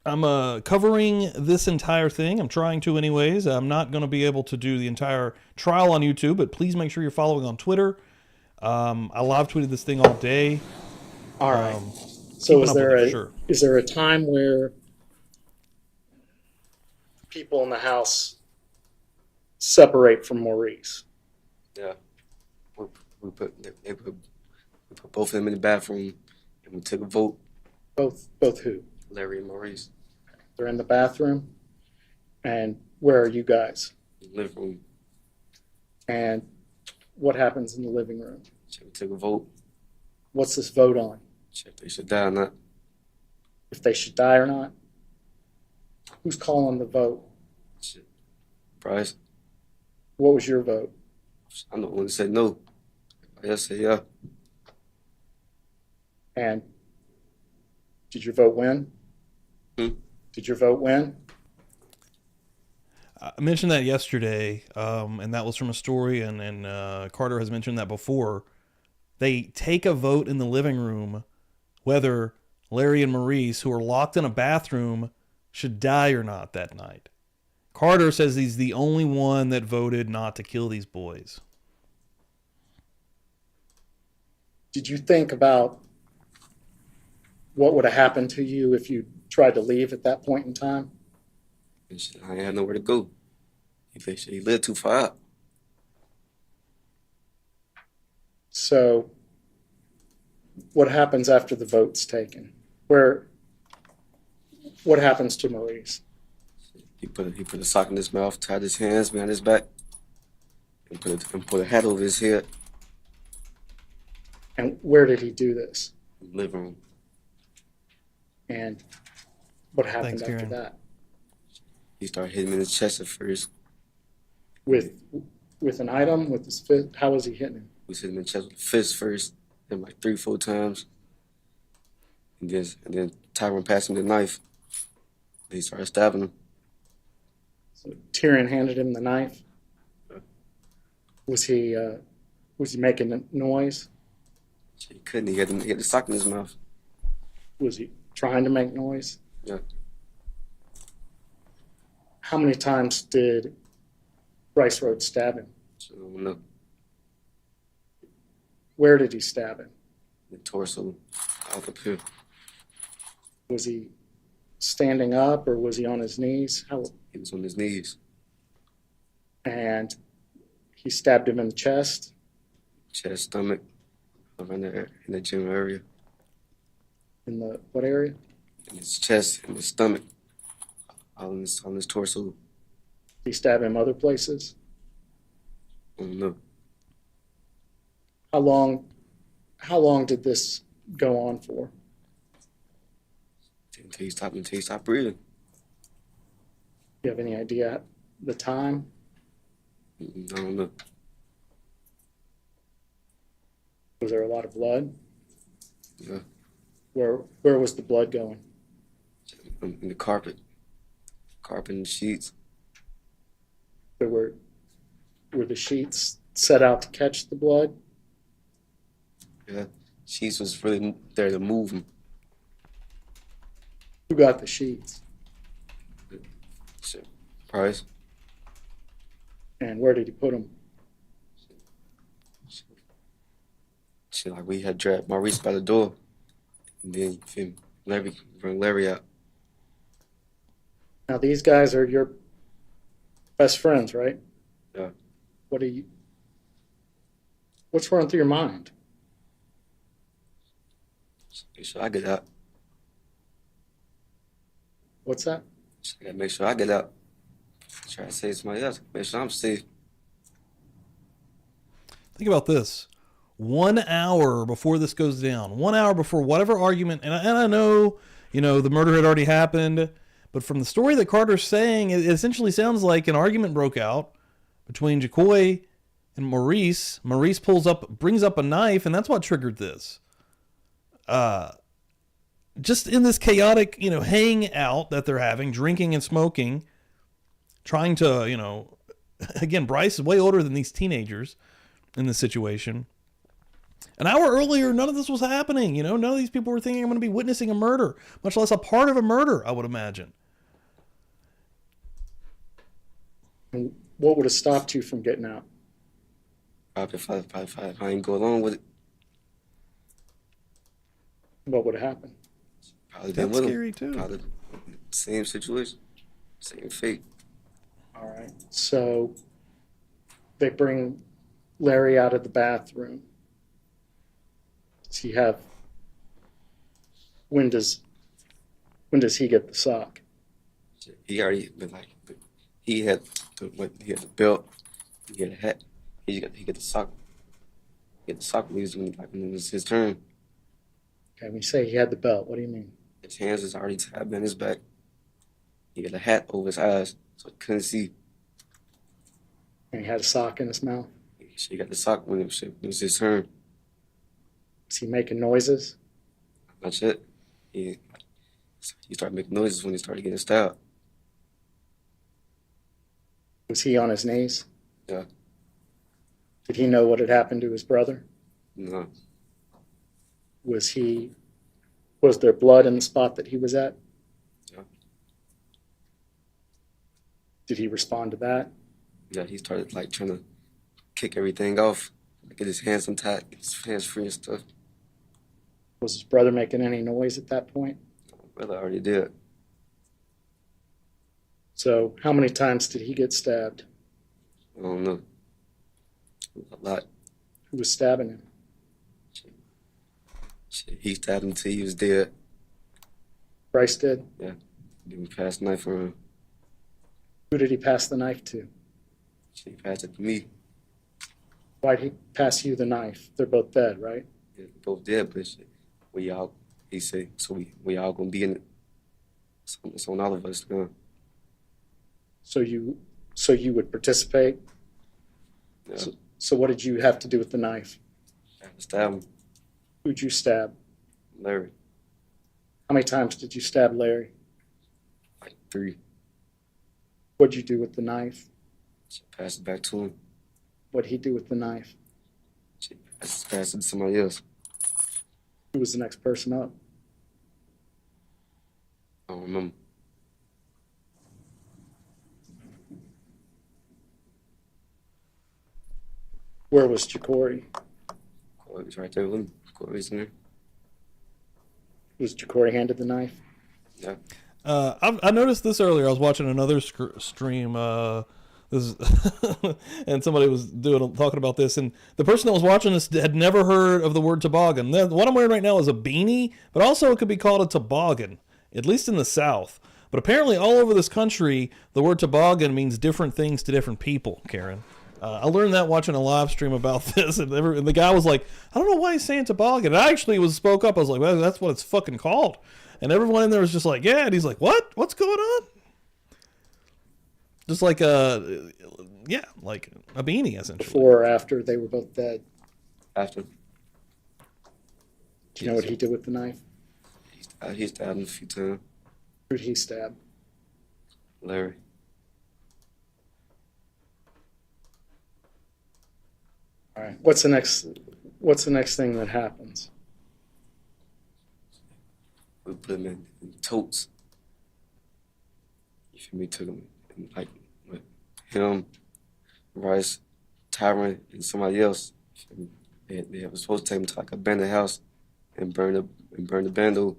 I'm covering this entire thing. I'm trying to anyways. I'm not going to be able to do the entire trial on YouTube, but please make sure you're following on Twitter. I live tweeted this thing all day. all right. So keeping is up there with it, a sure. is there a time where people in the house separate from Maurice? Yeah. We put both of them in the bathroom and we took a vote. Both who? Larry and Maurice. They're in the bathroom. And where are you guys? In the living room. And what happens in the living room? Shit, we took a vote. What's this vote on? Shit, they should die or not. If they should die or not? Who's calling the vote? Shit. Brice, What was your vote? I'm the one that said no. I just said yeah. And did your vote win? Hmm? Did your vote win? I mentioned that yesterday, and that was from a story, and Carter has mentioned that before. They take a vote in the living room whether Larry and Maurice, who are locked in a bathroom, should die or not that night. Carter says he's the only one that voted not to kill these boys. Did you think about what would have happened to you if you tried to leave at that point in time? And shit, I ain't had nowhere to go. He lived too far out. So, what happens after the vote's taken? What happens to Maurice? He put a sock in his mouth, tied his hands behind his back, and put a hat over his head. And where did he do this? In the living room. And what happened Thanks, after Kieran. that? He started hitting him in his chest at first. With an item, with his fist? How was he hitting him? We hit him in the chest with a fist first, hit him like 3-4 times. And then Tyron passed him the knife. Then he started stabbing him. So Tyrion handed him the knife. Was he making a noise? He couldn't. He had the sock in his mouth. Was he trying to make noise? Yeah. How many times did Brice Rhodes stab him? So I don't know. Where did he stab him? The torso, out up here. Was he standing up or was he on his knees? He was on his knees. And he stabbed him in the chest. Chest, stomach, around there in the general area. In the what area? In his chest, in his stomach, on his torso. Did he stab him other places? I don't know. How long did this go on for? Until he stopped breathing. Do you have any idea the time? I don't know. Was there a lot of blood? Yeah. Where was the blood going? In the carpet and the sheets. Were the sheets set out to catch the blood? Yeah. Sheets was really there to move him. Who got the sheets? Shit. Brice. And where did he put them? Shit, like we had dragged Maurice by the door. And then you feel me? Bring Larry out. Now these guys are your best friends, right? Yeah. What's running through your mind? Make sure I get out. What's that? I gotta make sure I get out. Try to save somebody else. Make sure I'm safe. Think about this. 1 hour before this goes down, 1 hour before whatever argument, and I know, the murder had already happened, but from the story that Carter's saying, it essentially sounds like an argument broke out between Jacoy and Maurice. Maurice brings up a knife, and that's what triggered this. Just in this chaotic, hangout that they're having, drinking and smoking, trying to, again, Brice is way older than these teenagers in this situation. An hour earlier, none of this was happening. None of these people were thinking I'm going to be witnessing a murder, much less a part of a murder, I would imagine. And what would have stopped you from getting out? Probably if I ain't go along with it. What would have happened? Probably been That's with him. scary, too. Probably same situation, same fate. All right. So they bring Larry out of the bathroom. Does he have? When does he get the sock? He already been like he had the belt, he had a hat, he got the sock. He had the sock when it was his turn. Okay, when you say he had the belt, what do you mean? His hands was already tied behind his back. He had a hat over his eyes, so he couldn't see. And he had a sock in his mouth. He got the sock when it was his turn. Was he making noises? Not yet. He started making noises when he started getting stabbed. Was he on his knees? Yeah. Did he know what had happened to his brother? No. Was there blood in the spot that he was at? Yeah. Did he respond to that? Yeah, he started like trying to kick everything off, like get his hands untied, get his hands free and stuff. Was his brother making any noise at that point? Well, I already did. So how many times did he get stabbed? I don't know. A lot. Who was stabbing him? Shit, he stabbed him till he was dead. Brice did? Yeah. Then we passed the knife around. Who did he pass the knife to? Shit, he passed it to me. Why'd he pass you the knife? They're both dead, right? Yeah, we both dead, but shit, we all, he said, so we all gonna be in it. So it's on all of us. So you would participate? Yeah. So what did you have to do with the knife? I had to stab him. Who'd you stab? Larry, How many times did you stab Larry? like 3. What'd you do with the knife? She passed it back to him. What'd he do with the knife? She passed it to somebody else. Who was the next person up? I don't remember. Where was Jacory? Corey was right there with him. Corey's in there. Was Jacory handed the knife? Yeah. I noticed this earlier. I was watching another stream. This and somebody was talking about this, and the person that was watching this had never heard of the word toboggan. The one I'm wearing right now is a beanie, but also it could be called a toboggan, at least in the South. But apparently, all over this country, the word toboggan means different things to different people. Karen, I learned that watching a live stream about this, and the guy was like, "I don't know why he's saying toboggan." And I actually spoke up. I was like, "Well, that's what it's fucking called." And everyone in there was just like, "Yeah," and he's like, "What? What's going on?" Just like like a beanie, essentially. Before or after they were both dead? After. Do you know what he did with the knife? He stabbed him a few times. Who did he stab? Larry. All right. What's the next thing that happens? We put him in totes. You feel me? Took him and like with him, Rice, Tyron, and somebody else. They were supposed to take him to like a abandoned house and burn the bundle.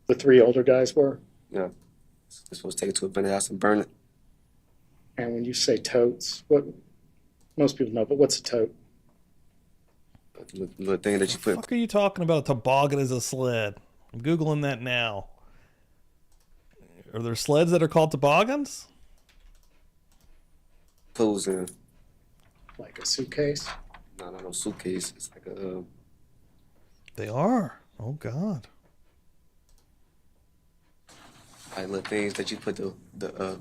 The 3 older guys were? Yeah. They're supposed to take it to a abandoned house and burn it. And when you say totes, what most people know, but what's a tote? The little thing that you What the put. fuck are you talking about? Toboggan is a sled. I'm Googling that now. Are there sleds that are called toboggans? Clothes in. Like a suitcase? No suitcase. It's like a. They are. Oh, God. Like little things that you put the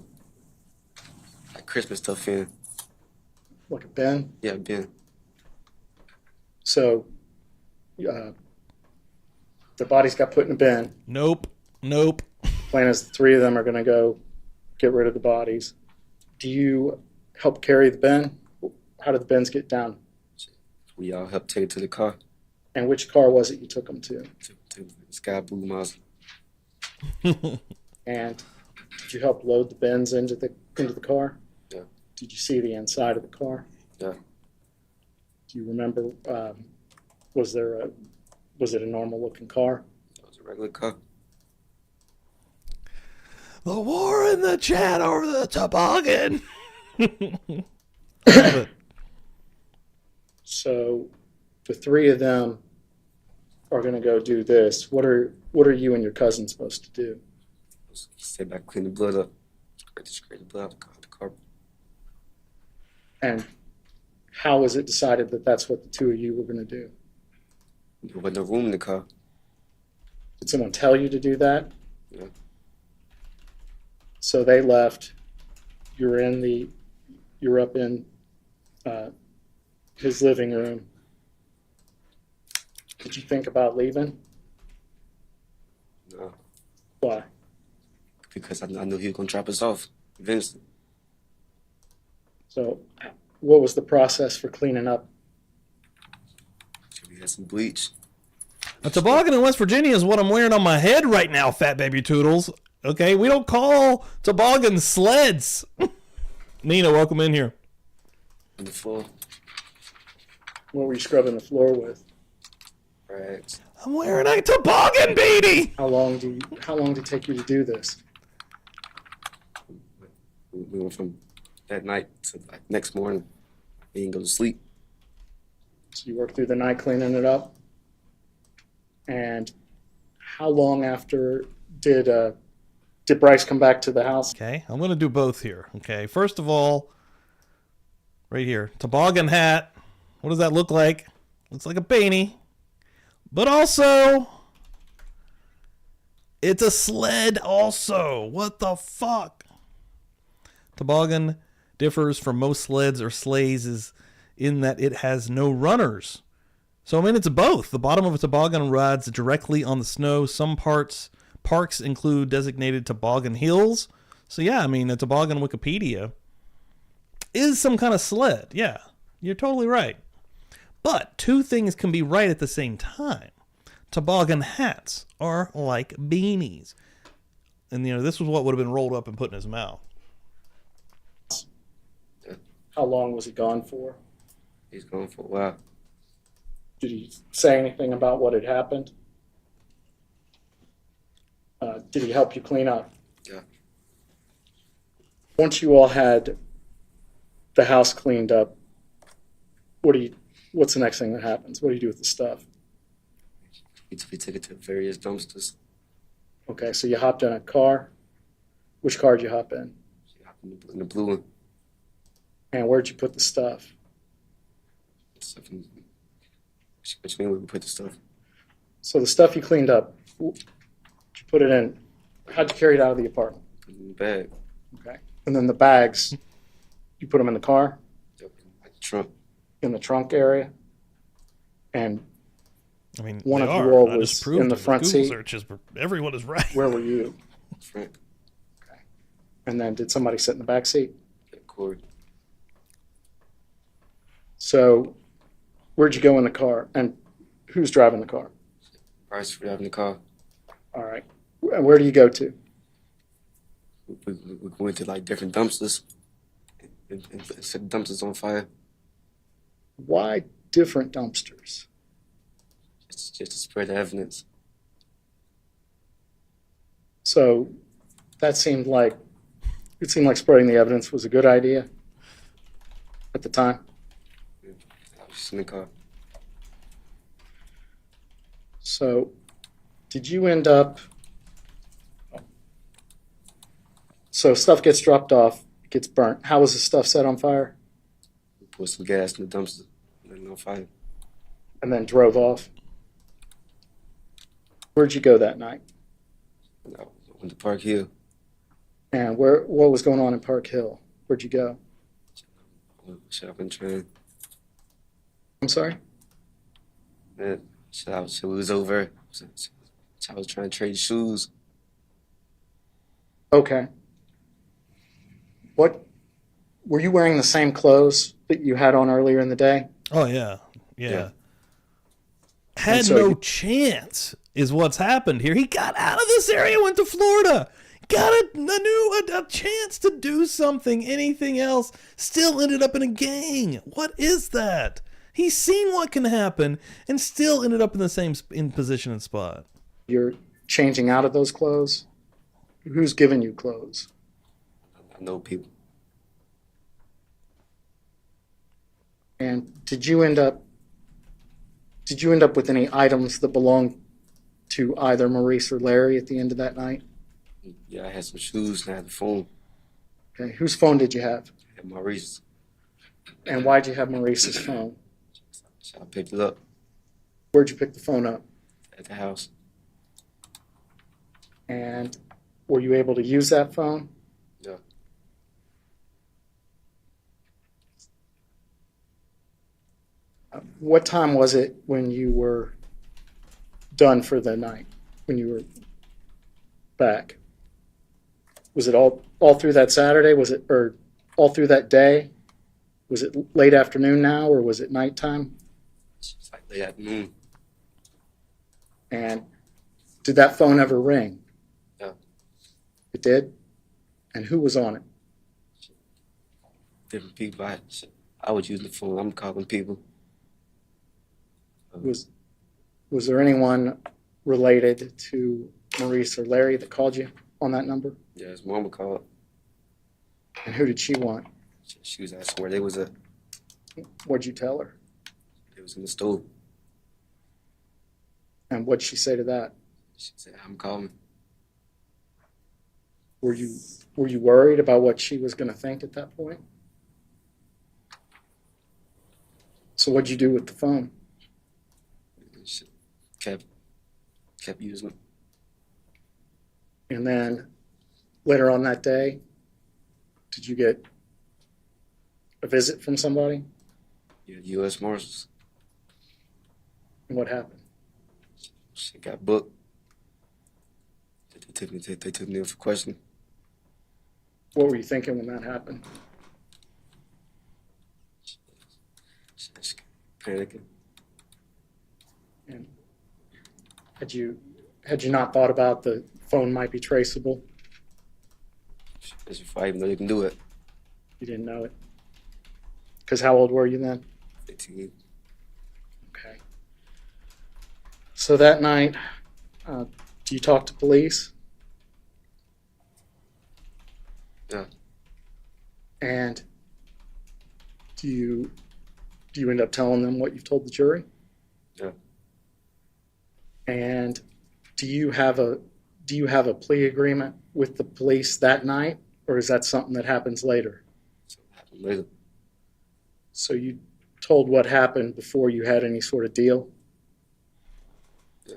like Christmas stuff in. Like a bin? Yeah, bin. So the bodies got put in a bin. Nope. Plan is the 3 of them are going to go get rid of the bodies. Do you help carry the bin? How did the bins get down? We all helped take it to the car. And which car was it you took them to? To Sky Blue Mazda. And did you help load the bins into the car? Yeah. Did you see the inside of the car? Yeah. Do you remember? Was it a normal looking car? That was a regular car. The war in the chat over the toboggan. Love it. So the 3 of them are going to go do this. What are you and your cousin supposed to do? Stay back, clean the blood up. Scrape the blood out of the car. And how was it decided that that's what the 2 of you were going to do? There wasn't no room in the car. Did someone tell you to do that? Yeah. So they left. You're up in his living room. Did you think about leaving? No. Why? Because I knew he was going to drop us off eventually. So what was the process for cleaning up? We had some bleach. A toboggan in West Virginia is what I'm wearing on my head right now, fat baby Toodles. Okay, we don't call toboggans sleds. Nina, welcome in here. On the floor. What were you scrubbing the floor with? Rags. I'm wearing a toboggan, baby. How long did it take you to do this? We went from that night to like next morning. We didn't go to sleep. So you worked through the night cleaning it up? And how long after did Brice come back to the house? Okay, I'm going to do both here. Okay, first of all, right here, toboggan hat. What does that look like? Looks like a beanie. But also, it's a sled also. What the fuck? Toboggan differs from most sleds or sleighs is in that it has no runners. So, I mean, it's both. The bottom of a toboggan rides directly on the snow. Some parks include designated toboggan hills. So, yeah, I mean, a toboggan Wikipedia is some kind of sled. Yeah, you're totally right. But two things can be right at the same time. Toboggan hats are like beanies. And, you know, this was what would have been rolled up and put in his mouth. How long was he gone for? He's gone for a while. Did he say anything about what had happened? Did he help you clean up? Yeah. Once you all had the house cleaned up, what's the next thing that happens? What do you do with the stuff? We took it to various dumpsters. Okay, so you hopped in a car. Which car did you hop in? She hopped in the blue one. And where'd you put the stuff? Which mean we put the stuff So the stuff you cleaned up, you put it in. How'd you carry it out of the apartment? in the bag. Okay. And then the bags, you put them in the car, Like the trunk. in the trunk area. And I mean, one they of you are. all I was just proved in the it with front Google seat. searches, but everyone is right. Where were you? Front. And then did somebody sit in the back seat? Cord. So where'd you go in the car? And who's driving the car? Brice driving the car. All right. And where do you go to? We went to like different dumpsters and set the dumpsters on fire. Why different dumpsters? Just to spread the evidence. So it seemed like spreading the evidence was a good idea at the time. I was just in the car. So did you end up, so stuff gets dropped off, it gets burnt. How was the stuff set on fire? We put some gas in the dumpster and then on fire. And then drove off? Where'd you go that night? And I went to Park Hill. And what was going on in Park Hill? Where'd you go? Shopping train. I'm sorry? Then she was over. I was trying to trade shoes. Okay. What, were you wearing the same clothes that you had on earlier in the day? Oh, yeah. Yeah. Yeah. Had so no you- chance is what's happened here. He got out of this area, went to Florida. Got a chance to do something, anything else. Still ended up in a gang. What is that? He's seen what can happen and still ended up in the same position and spot. You're changing out of those clothes? Who's giving you clothes? I know people. And did you end up with any items that belonged to either Maurice or Larry at the end of that night? Yeah, I had some shoes and I had the phone. Okay, whose phone did you have? I had Maurice. And why'd you have Maurice's phone? So I picked it up Where'd you pick the phone up? at the house. And were you able to use that phone? Yeah. What time was it when you were done for the night, when you were back? Was it all through that Saturday? Was it, or all through that day? Was it late afternoon now, or was it nighttime? It's like late afternoon. And did that phone ever ring? Yeah. It did? And who was on it? Different people. I was using the phone. I'm calling people. Was there anyone related to Maurice or Larry that called you on that number? Yeah, his mama called. And who did she want? She was asking where they was at. What'd you tell her? They was in the store. And what'd she say to that? She said, I'm calling. Were you worried about what she was going to think at that point? So what'd you do with the phone? She kept using it. And then later on that day, did you get a visit from somebody? Yeah, U.S. Marshals. And what happened? She got booked. They took me in for questioning. What were you thinking when that happened? She was panicking. And had you not thought about the phone might be traceable? That's before I even know they can do it. You didn't know it? Because how old were you then? 15. Okay. So that night, do you talk to police? Yeah. And do you end up telling them what you've told the jury? Yeah. And do you have a plea agreement with the police that night, or is that something that happens later? So it happened later. So you told what happened before you had any sort of deal? Yeah.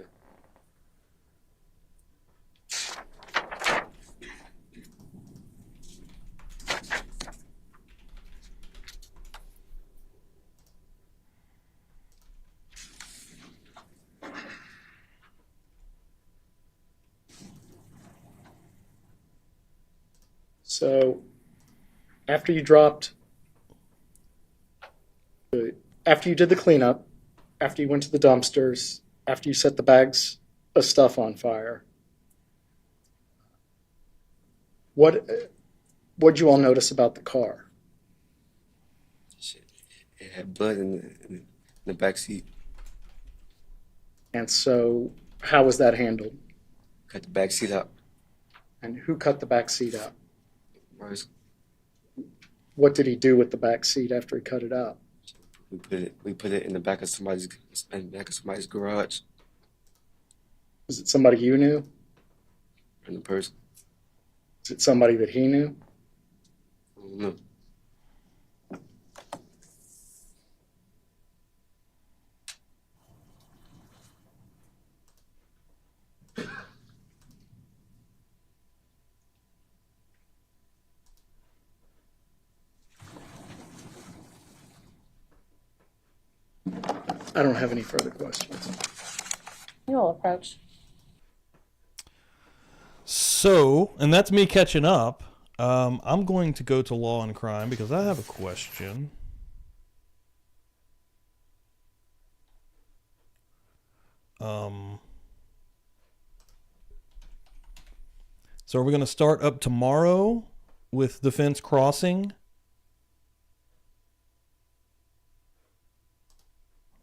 So after you did the cleanup, after you went to the dumpsters, after you set the bags of stuff on fire, what'd you all notice about the car? It had blood in the back seat. And so how was that handled? Cut the back seat out. And who cut the back seat out? Brice. What did he do with the back seat after he cut it out? We put it in the back of somebody's garage. Was it somebody you knew? And the person. Is it somebody that he knew? I don't know. I don't have any further questions. You'll approach. So, and that's me catching up. I'm going to go to Law and Crime because I have a question. So are we going to start up tomorrow with defense crossing?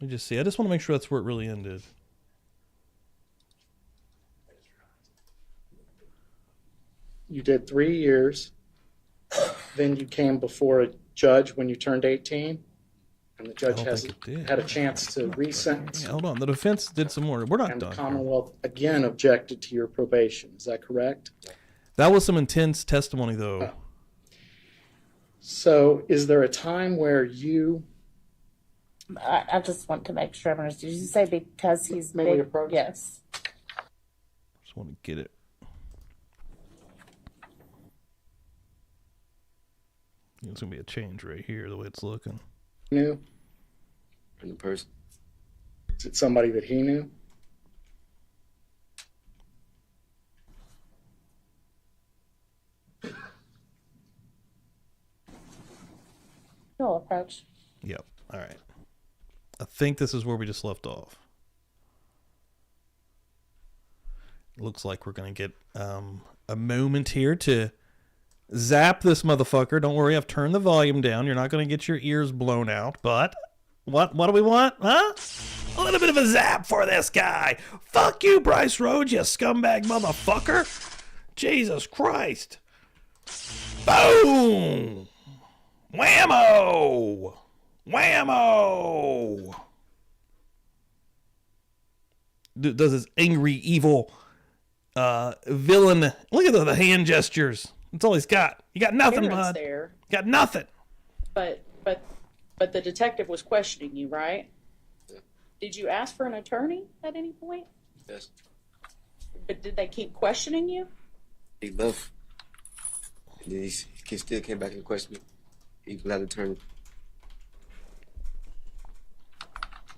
Let me just see. I just want to make sure that's where it really ended. You did 3 years. Then you came before a judge when you turned 18. And the judge had a chance to resentence. Yeah, hold on. The defense did some more. We're not And the done. Commonwealth again objected to your probation. Is that correct? That was some intense testimony, though. So is there a time where you... I just want to make sure I'm understanding. Did you say because he's May we big? approach? Yes. Just want to get it. It's going to be a change right here, the way it's looking. knew? And the person. Is it somebody that he knew? You'll approach. Yep. All right. I think this is where we just left off. Looks like we're going to get a moment here to zap this motherfucker. Don't worry, I've turned the volume down. You're not going to get your ears blown out. But what do we want? Huh? A little bit of a zap for this guy. Fuck you, Brice Rhodes, you scumbag motherfucker. Jesus Christ. Boom. Whammo. Whammo. Does this angry, evil villain. Look at the hand gestures. That's all he's got. You got nothing, Parents bud. there, You got nothing. but the detective was questioning you, right? Did you ask for an attorney at any point? Yes. But did they keep questioning you? He left. And then he still came back and questioned me. He without attorney.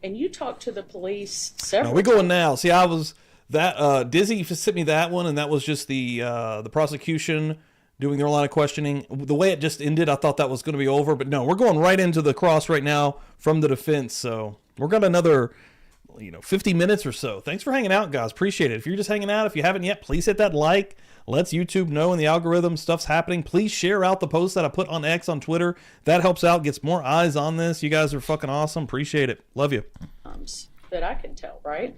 And you talked to the police No, several we're going now. See, I was that Dizzy sent me that one, and that was just the prosecution doing their line of questioning. The way it just ended, I thought that was going to be over, but no, we're going right into the cross right now from the defense. So we're got another 50 minutes or so. Thanks for hanging out, guys. Appreciate it. If you're just hanging out, if you haven't yet, please hit that like. Lets YouTube know in the algorithm stuff's happening. Please share out the post that I put on X on Twitter. That helps out, gets more eyes on this. You guys are fucking awesome. Appreciate it. Love you. times that I can tell, right?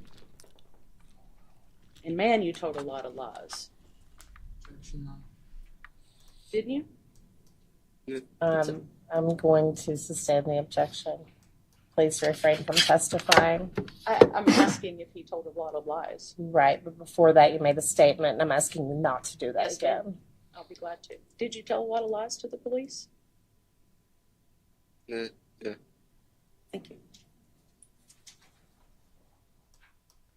And man, you told a lot of lies. Didn't you? I'm going to sustain the objection. Please refrain from testifying. I'm asking if he told a lot of lies. Right, but before that, you made a statement, and I'm asking you not to do that Yes, again. ma'am. I'll be glad to. Did you tell a lot of lies to the police? Yeah. Thank you.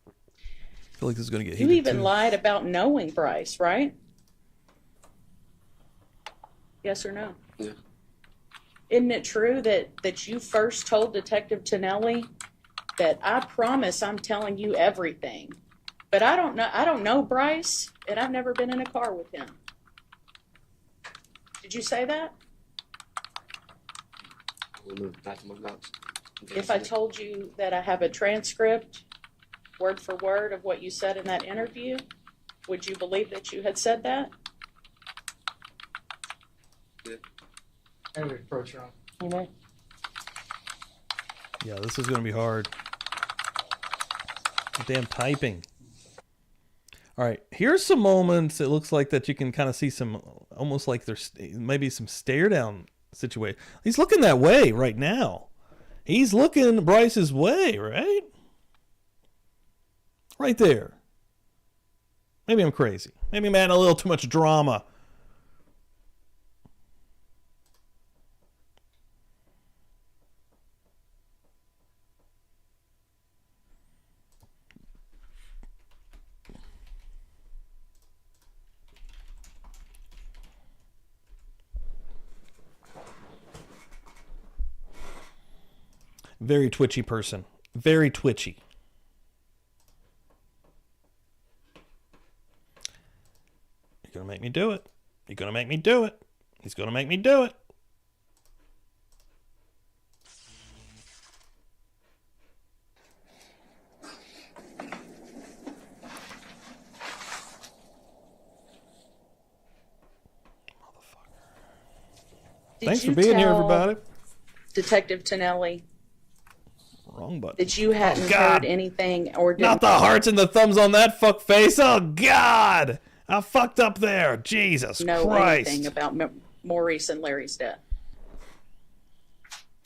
I feel like this is going to get You heated even too. lied about knowing Brice, right? Yes or no? Yeah. Isn't it true that you first told Detective Tonelli that I promise I'm telling you everything, but I don't know Brice, and I've never been in a car with him. Did you say that? I don't know, not to my knowledge. If I told you that I have a transcript, word for word, of what you said in that interview, would you believe that you had said that? And we approach her on. You know? Yeah, this is going to be hard. Damn typing. All right, here's some moments. It looks like that you can kind of see some, almost like there's maybe some stare down situation. He's looking that way right now. He's looking Brice's way, right? Right there. Maybe I'm crazy. Maybe I'm adding a little too much drama. Very twitchy person. Very twitchy. You're going to make me do it. You're going to make me do it. He's going to make me do it. Thanks for being here, everybody. Detective Tonelli, Wrong button. that you hadn't God. heard anything or didn't. Not the hearts and the thumbs on that fuck face. Oh, God. I fucked up there. Jesus know Christ. anything about Maurice and Larry's death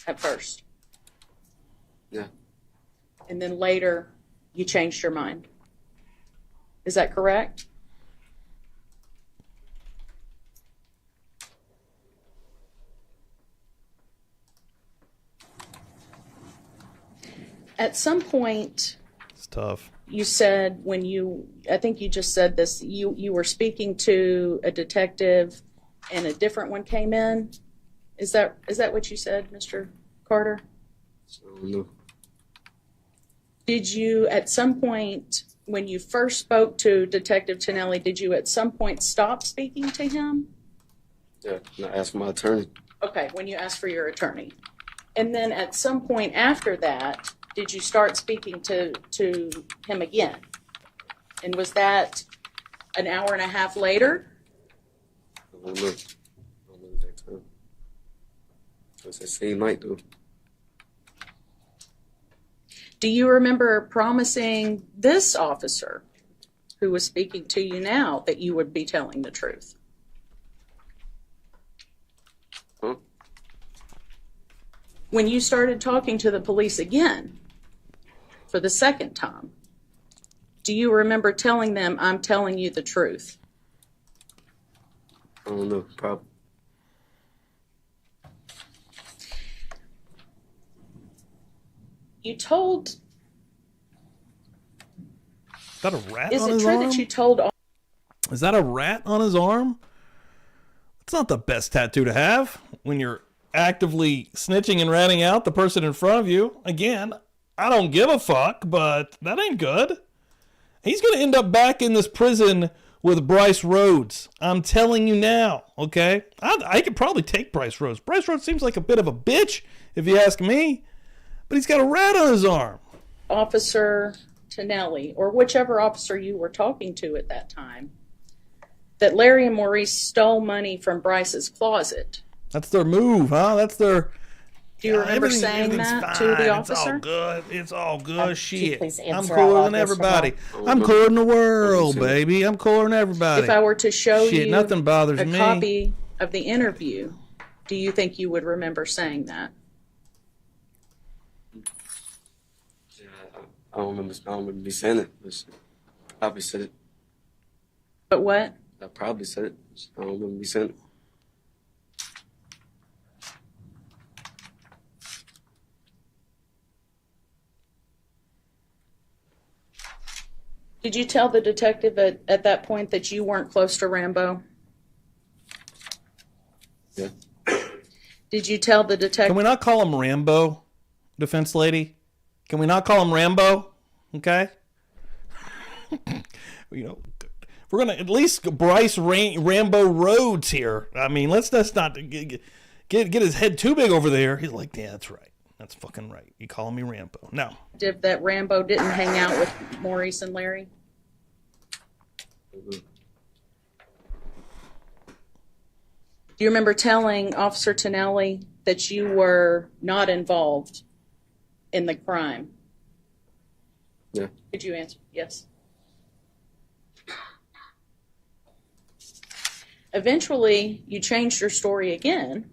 at first, Yeah. and then later you changed your mind. Is that correct? At some point, It's tough. you said I think you just said this, you were speaking to a detective and a different one came in. Is that what you said, Mr. Carter? So I don't know. Did you at some point, when you first spoke to Detective Tonelli, did you at some point stop speaking to him? Yeah. And I asked my attorney. Okay, when you asked for your attorney. And then at some point after that, did you start speaking to him again? And was that an hour and a half later? I don't know. I don't know the exact time. It was that same night, though. Do you remember promising this officer who was speaking to you now that you would be telling the truth? Huh? When you started talking to the police again for the second time, do you remember telling them, I'm telling you the truth? I don't know. Probably. Is You told, that a rat is on it his true arm? that you told all Is that a rat on his arm? It's not the best tattoo to have when you're actively snitching and ratting out the person in front of you. Again, I don't give a fuck, but that ain't good. He's going to end up back in this prison with Brice Rhodes. I'm telling you now, okay? I could probably take Brice Rhodes. Brice Rhodes seems like a bit of a bitch, if you ask me. But he's got a rat on his arm. Officer Tonelli, or whichever officer you were talking to at that time, that Larry and Maurice stole money from Bryce's closet. That's their move, huh? That's their... Do you remember everything- saying everything's that to the fine. officer? It's all good. It's all good. Could you Shit. please I'm answer cooler out than loud, Mr. everybody. Hall? I'm cooler than the world, Understand. baby. I'm cooler than everybody. If I were to show Shit, you nothing bothers a me. copy of the interview, do you think you would remember saying that? Yeah, I don't remember me saying it. But I probably said it. But what? I probably said it. I don't remember me saying it. Did you tell the detective at that point that you weren't close to Rambo? Yeah. Did you tell the Can detective? we not call him Rambo, defense lady? Can we not call him Rambo? Okay? You know, we're going to at least Brice Rambo Rhodes here. I mean, let's not get his head too big over there. He's like, yeah, that's right. That's fucking right. You calling me Rambo. No. That Rambo didn't hang out with Maurice and Larry? Mhm. Do you remember telling Officer Tonelli that you were not involved in the crime? Yeah. Could you answer? Yes. Eventually, you changed your story again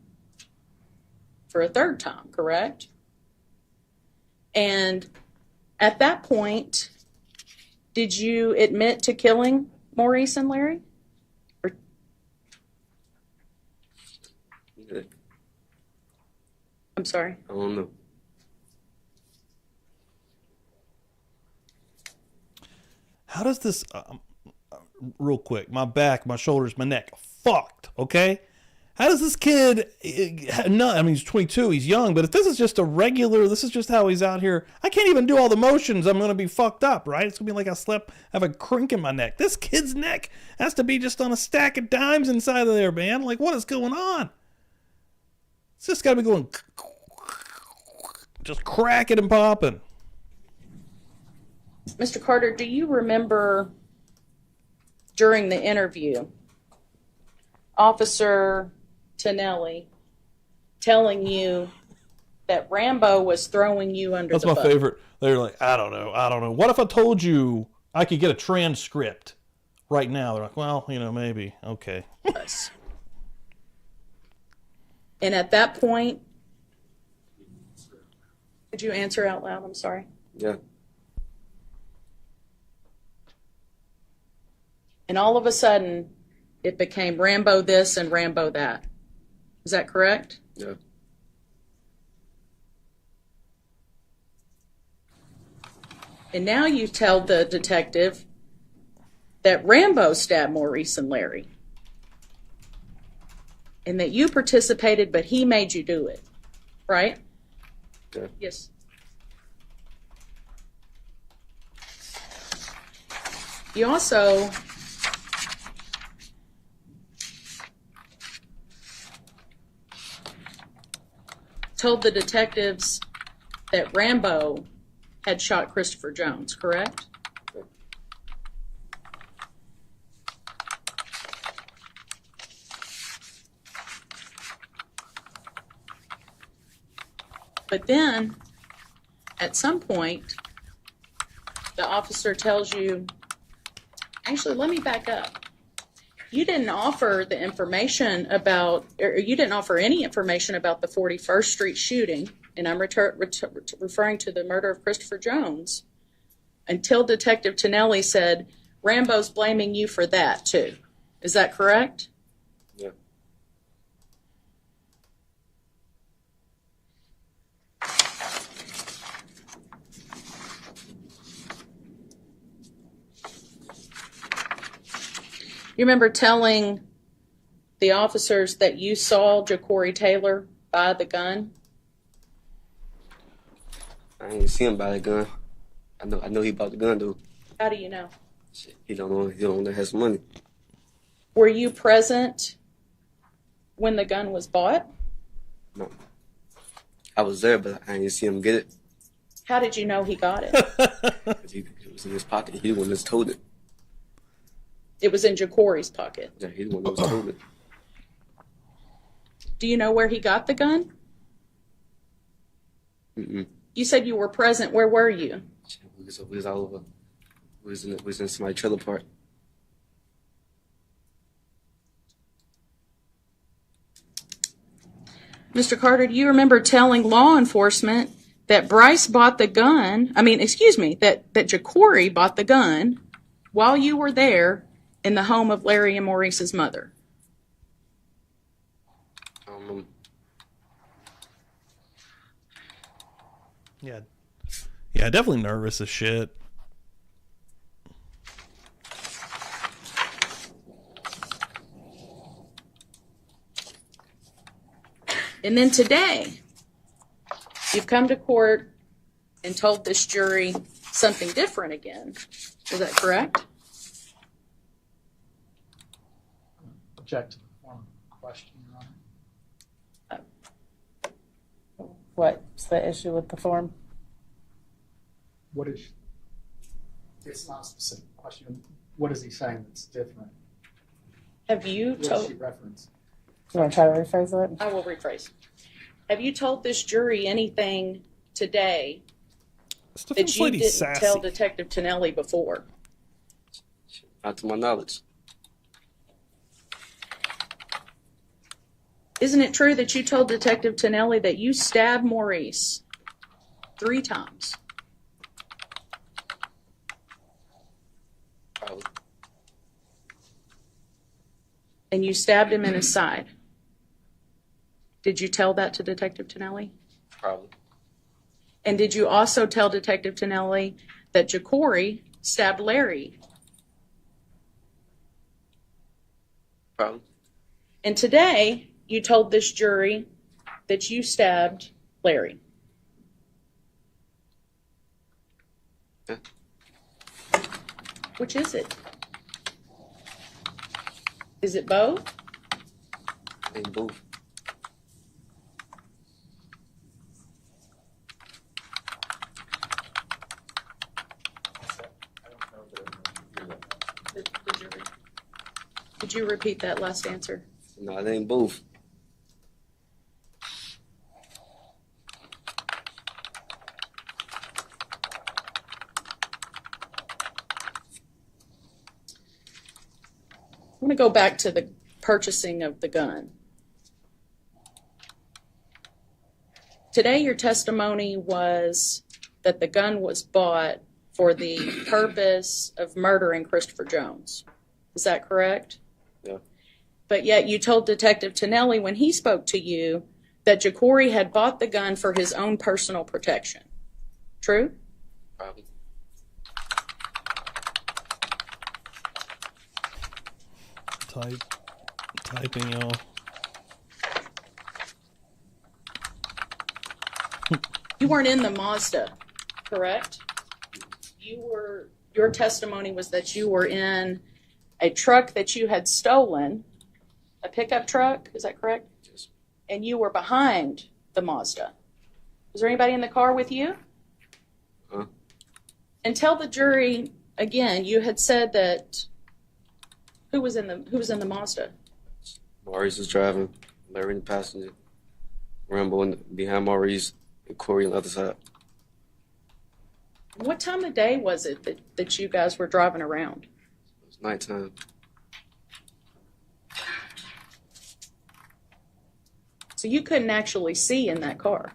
for a third time, correct? And at that point, did you admit to killing Maurice and Larry? Or, Yeah. I'm sorry. I don't know. How does this, real quick, my back, my shoulders, my neck, fucked, okay? How does this kid, no, I mean, he's 22, he's young, but if this is just a regular, this is just how he's out here, I can't even do all the motions, I'm going to be fucked up, right? It's going to be like I have a crink in my neck. This kid's neck has to be just on a stack of dimes inside of there, man. Like, what is going on? It's just got to be going, just cracking and popping. Mr. Carter, do you remember during the interview, Officer Tonelli telling you that Rambo was throwing you under That's the my bus? favorite. They're like, I don't know. What if I told you I could get a transcript right now? They're like, well, maybe. Okay. And at that point, could you answer out loud? I'm sorry. Yeah. And all of a sudden, it became Rambo this and Rambo that. Is that correct? Yeah. And now you tell the detective that Rambo stabbed Maurice and Larry. And that you participated, but he made you do it. Right? Yeah. Yes. You also told the detectives that Rambo had shot Christopher Jones, correct? But then, at some point, the officer tells you, actually, let me back up. You didn't offer the information about, or you didn't offer any information about the 41st Street shooting, and I'm referring to the murder of Christopher Jones, until Detective Tonelli said, Rambo's blaming you for that too. Is that correct? Yeah. You remember telling the officers that you saw Jacory Taylor buy the gun? I ain't see him buy the gun. I know he bought the gun though. How do you know? Shit, he don't know that has money. Were you present when the gun was bought? No. I was there, but I didn't see him get it. How did you know he got it? 'Cause it was in his pocket. He the one that's told it. It was in Jacory's pocket. Yeah, he the one that was told it. Do you know where he got the gun? Mm-mm. You said you were present. Where were you? Shit, we was all over. We was in somebody's trailer park. Mr. Carter, do you remember telling law enforcement that Brice bought the gun, that Jacory bought the gun while you were there in the home of Larry and Maurice's mother? Yeah, definitely nervous as shit. And then today, you've come to court and told this jury something different again. Is that correct? Object to the form of question, Your Honor. What's the issue with the form? What is, it's not a specific question. What is he saying that's different? Have you What does told? she reference? You want to try to rephrase it? I will rephrase. Have you told this jury anything today This that defense you lady's didn't sassy. tell Detective Tonelli before? Not to my knowledge. Isn't it true that you told Detective Tonelli that you stabbed Maurice 3 times? Probably. And you stabbed him in his side. Did you tell that to Detective Tonelli? Probably. And did you also tell Detective Tonelli that Jacory stabbed Larry? Probably. And today, you told this jury that you stabbed Larry. Yeah. Which is it? Is it both? Ain't both. Did you repeat that last answer? No, it ain't both. I want to go back to the purchasing of the gun. Today, your testimony was that the gun was bought for the purpose of murdering Christopher Jones. Is that correct? Yeah. But yet you told Detective Tonelli when he spoke to you that Jacory had bought the gun for his own personal protection. True? Probably. Typing, y'all. You weren't in the Mazda, correct? Your testimony was that you were in a truck that you had stolen, a pickup truck, is that correct? Yes. And you were behind the Mazda? Was there anybody in the car with you? Huh? And tell the jury again. You had said that who was in the Mazda? Maurice was driving, Larry in the passenger, Rambo behind Maurice, and Corey on the other side. What time of day was it that you guys were driving around? It was nighttime. So you couldn't actually see in that car.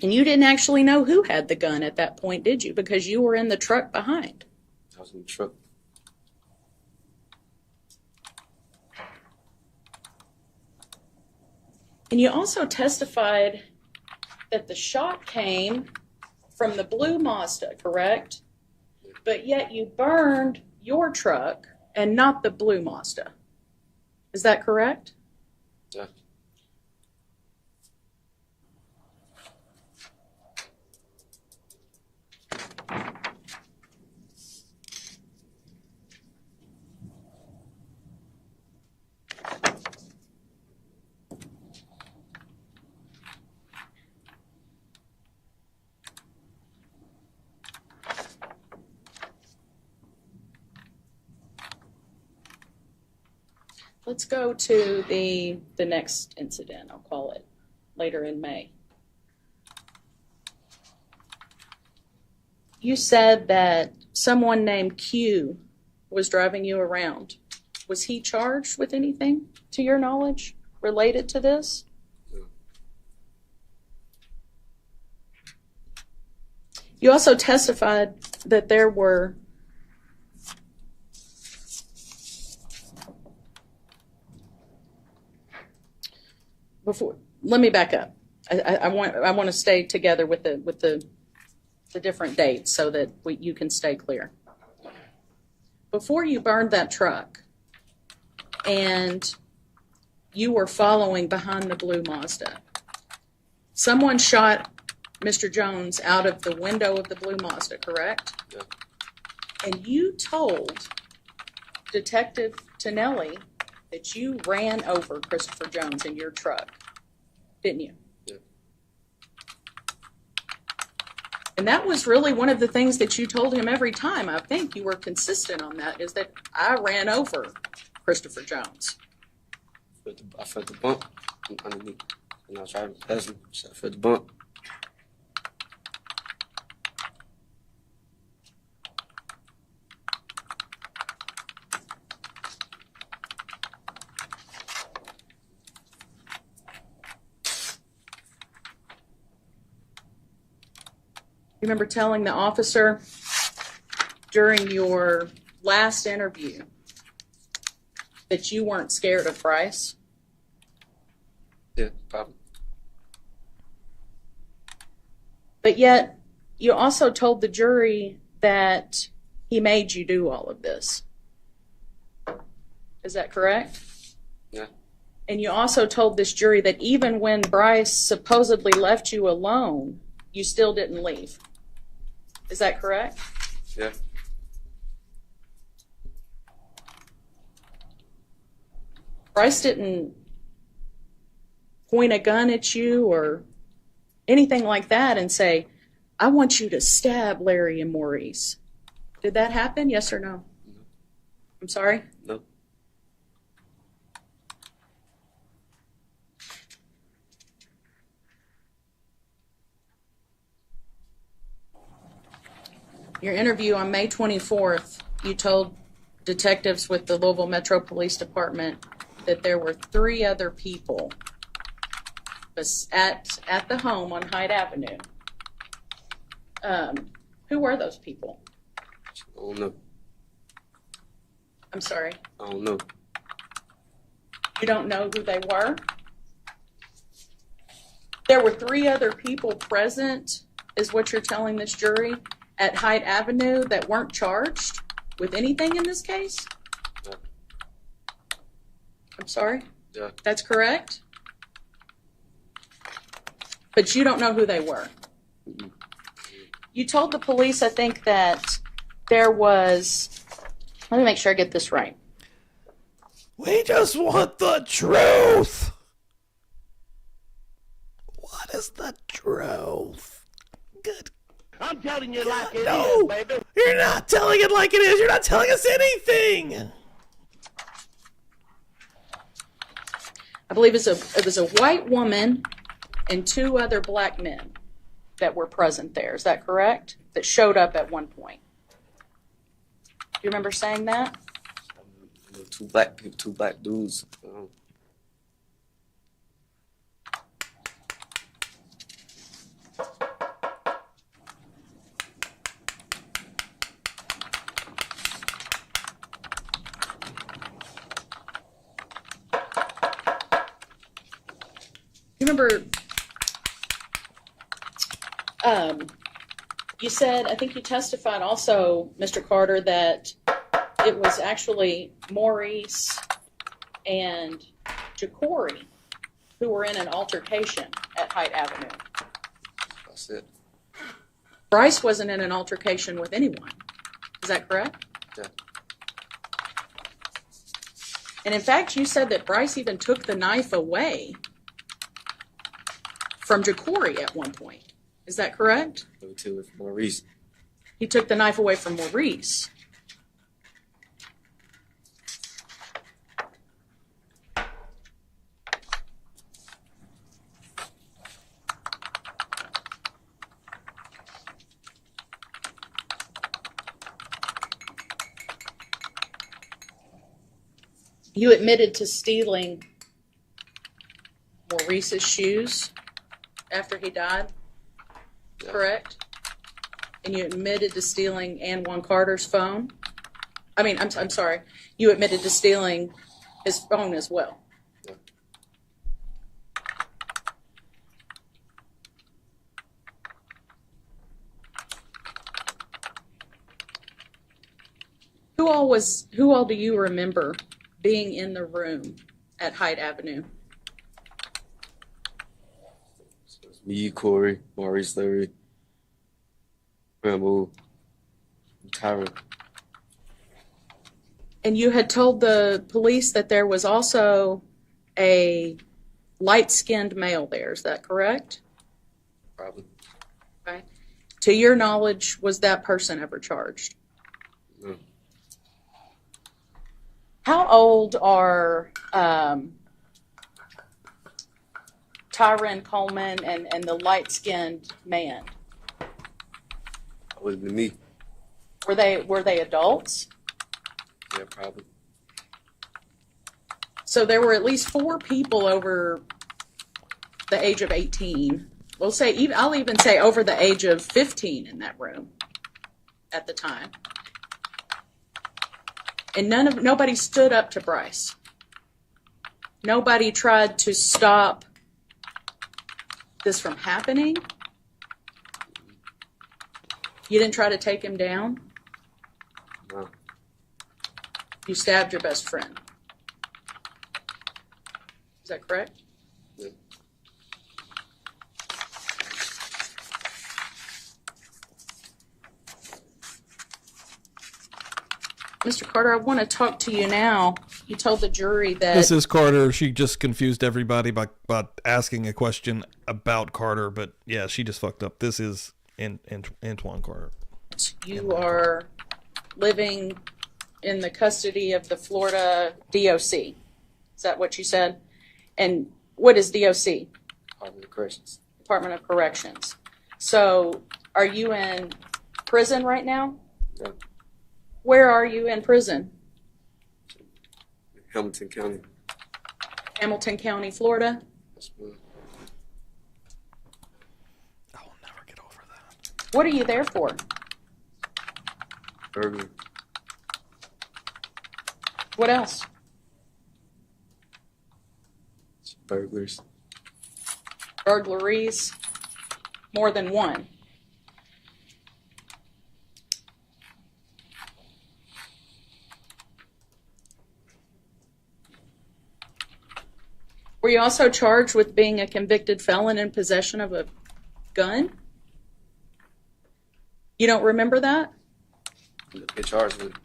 And you didn't actually know who had the gun at that point, did you? Because you were in the truck behind. I was in the truck. And you also testified that the shot came from the blue Mazda, correct? But yet you burned your truck and not the blue Mazda. Is that correct? Yeah. Let's go to the next incident, I'll call it, later in May. You said that someone named Q was driving you around. Was he charged with anything, to your knowledge, related to this? No. You also testified that there were let me back up. I want to stay together with the different dates so that you can stay clear. Before you burned that truck and you were following behind the blue Mazda, someone shot Mr. Jones out of the window of the blue Mazda, correct? Yeah. And you told Detective Tonelli that you ran over Christopher Jones in your truck, didn't you? Yeah. And that was really one of the things that you told him every time. I think you were consistent on that, is that I ran over Christopher Jones. I felt the bump underneath, and I was driving past him, so I felt the bump. You remember telling the officer during your last interview that you weren't scared of Brice? Yeah, probably. But yet, you also told the jury that he made you do all of this. Is that correct? Yeah. And you also told this jury that even when Brice supposedly left you alone, you still didn't leave. Is that correct? Yeah. Brice didn't point a gun at you or anything like that and say, I want you to stab Larry and Maurice. Did that happen? Yes or no? No. I'm sorry? No. Your interview on May 24th, you told detectives with the Louisville Metro Police Department that there were 3 other people at the home on Hyde Avenue. Who were those people? I don't know. I'm sorry. I don't know. You don't know who they were? There were 3 other people present, is what you're telling this jury, at Hyde Avenue that weren't charged with anything in this case? Yeah. I'm sorry? Yeah. That's correct? But you don't know who they were. Mm-mm. You told the police, I think, that there was, let me make sure I get this right. We just want the truth. What is the truth? Good. I'm telling you like it No, is, baby. you're not telling it like it is. You're not telling us anything. I believe it was a white woman and 2 other black men that were present there. Is that correct? That showed up at one point. Do you remember saying that? 2 black people, 2 black dudes. You remember, you said, I think you testified also, Mr. Carter, that it was actually Maurice and Jacory who were in an altercation at Haight Avenue. That's it. Brice wasn't in an altercation with anyone. Is that correct? Yeah. And in fact, you said that Brice even took the knife away from Jacory at one point. Is that correct? Number 2 with Maurice. He took the knife away from Maurice. You admitted to stealing Maurice's shoes after he died, Yeah. correct? And you admitted to stealing Anjuan Carter's phone? I mean, I'm sorry. You admitted to stealing his phone as well. Yeah. Who all do you remember being in the room at Haight Avenue? So it's me, Corey, Maurice, Larry, Rambo, Tyron. And you had told the police that there was also a light-skinned male there. Is that correct? Probably. Okay. To your knowledge, was that person ever charged? No. How old are Tyron Coleman and the light-skinned man? That would have been me. Were they adults? Yeah, probably. So there were at least 4 people over the age of 18. I'll even say over the age of 15 in that room at the time. And nobody stood up to Brice. Nobody tried to stop this from happening. You didn't try to take him down. No. You stabbed your best friend. Is that correct? Yeah. Mr. Carter, I want to talk to you now. You told the jury that Mrs. Carter, she just confused everybody by asking a question about Carter, but yeah, she just fucked up. This is Antoine Carter. you are living in the custody of the Florida DOC. Is that what you said? And what is DOC? Department of Corrections. Department of Corrections. So are you in prison right now? Yeah. Where are you in prison? Hamilton County. Hamilton County, Florida? That's one. I will never get over that. What are you there for? Burglary. What else? Burglars. Burglaries? More than one? Were you also charged with being a convicted felon in possession of a gun? You don't remember that? Get charged with it.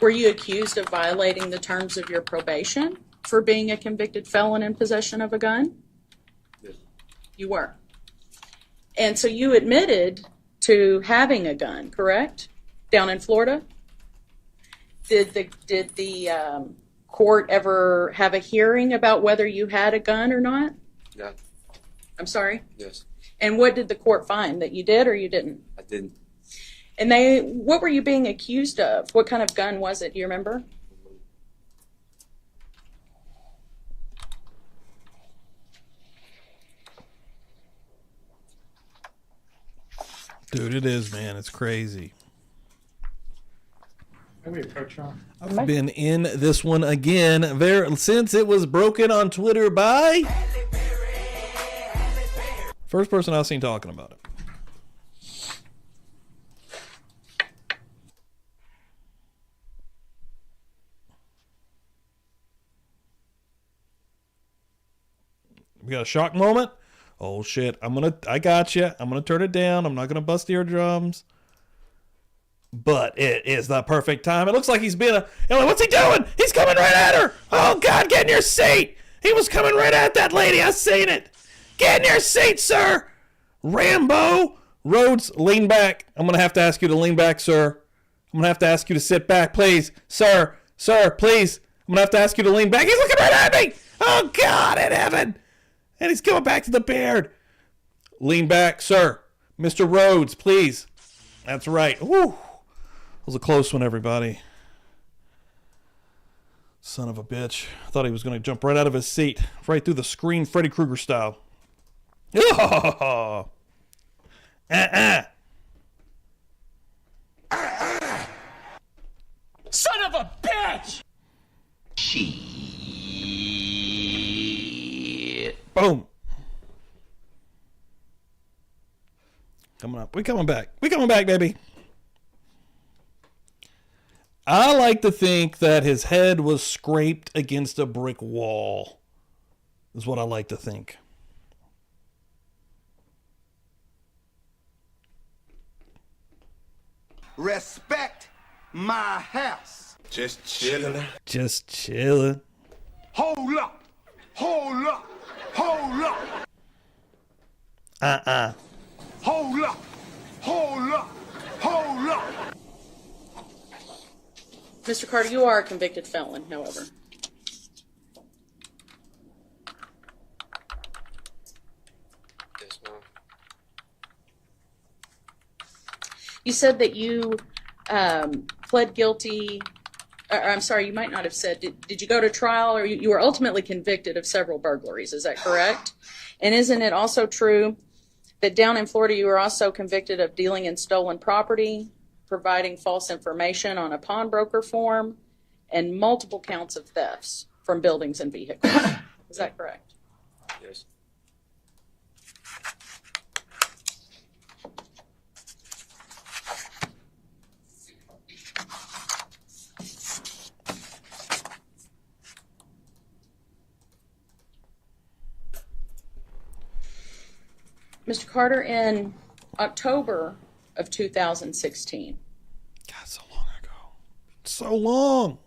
Were you accused of violating the terms of your probation for being a convicted felon in possession of a gun? Yes. You were. And so you admitted to having a gun, correct? Down in Florida? Did the court ever have a hearing about whether you had a gun or not? Yeah. I'm sorry? Yes. And what did the court find? That you did or you didn't? I didn't. And what were you being accused of? What kind of gun was it? Do you remember? Dude, it is, man. It's crazy. Can we approach on? I've been in this one again since it was broken on Twitter by first person I've seen talking about it. We got a shock moment. Oh shit! I got you. I'm gonna turn it down. I'm not gonna bust eardrums. But it is the perfect time. It looks like he's been what's he doing? He's coming right at her. Oh God, get in your seat. He was coming right at that lady. I seen it. Get in your seat, sir. Rambo Rhodes, lean back. I'm gonna have to ask you to lean back, sir. I'm gonna have to ask you to sit back, please, sir. Sir, please. I'm gonna have to ask you to lean back. He's looking right at me. Oh God in heaven. And he's coming back to the beard. Lean back, sir. Mr. Rhodes, please. That's right. Woo. That was a close one, everybody. Son of a bitch. I thought he was going to jump right out of his seat. Right through the screen, Freddy Krueger style. Oh. Son of a bitch! Boom. Coming up. We coming back. We coming back, baby. I like to think that his head was scraped against a brick wall. Is what I like to think. Respect my house. Just chilling. Just chilling. Hold up. Hold up. Hold up. Hold up. Hold up. Hold up. Mr. Carter, you are a convicted felon, however. Yes, ma'am. You said that you pled guilty. I'm sorry, you might not have said. Did you go to trial, or you were ultimately convicted of several burglaries? Is that correct? And isn't it also true that down in Florida you were also convicted of dealing in stolen property, providing false information on a pawnbroker form, and multiple counts of thefts from buildings and vehicles? Is that correct? Yes. Mr. Carter, in October of 2016, God, so long ago. So long.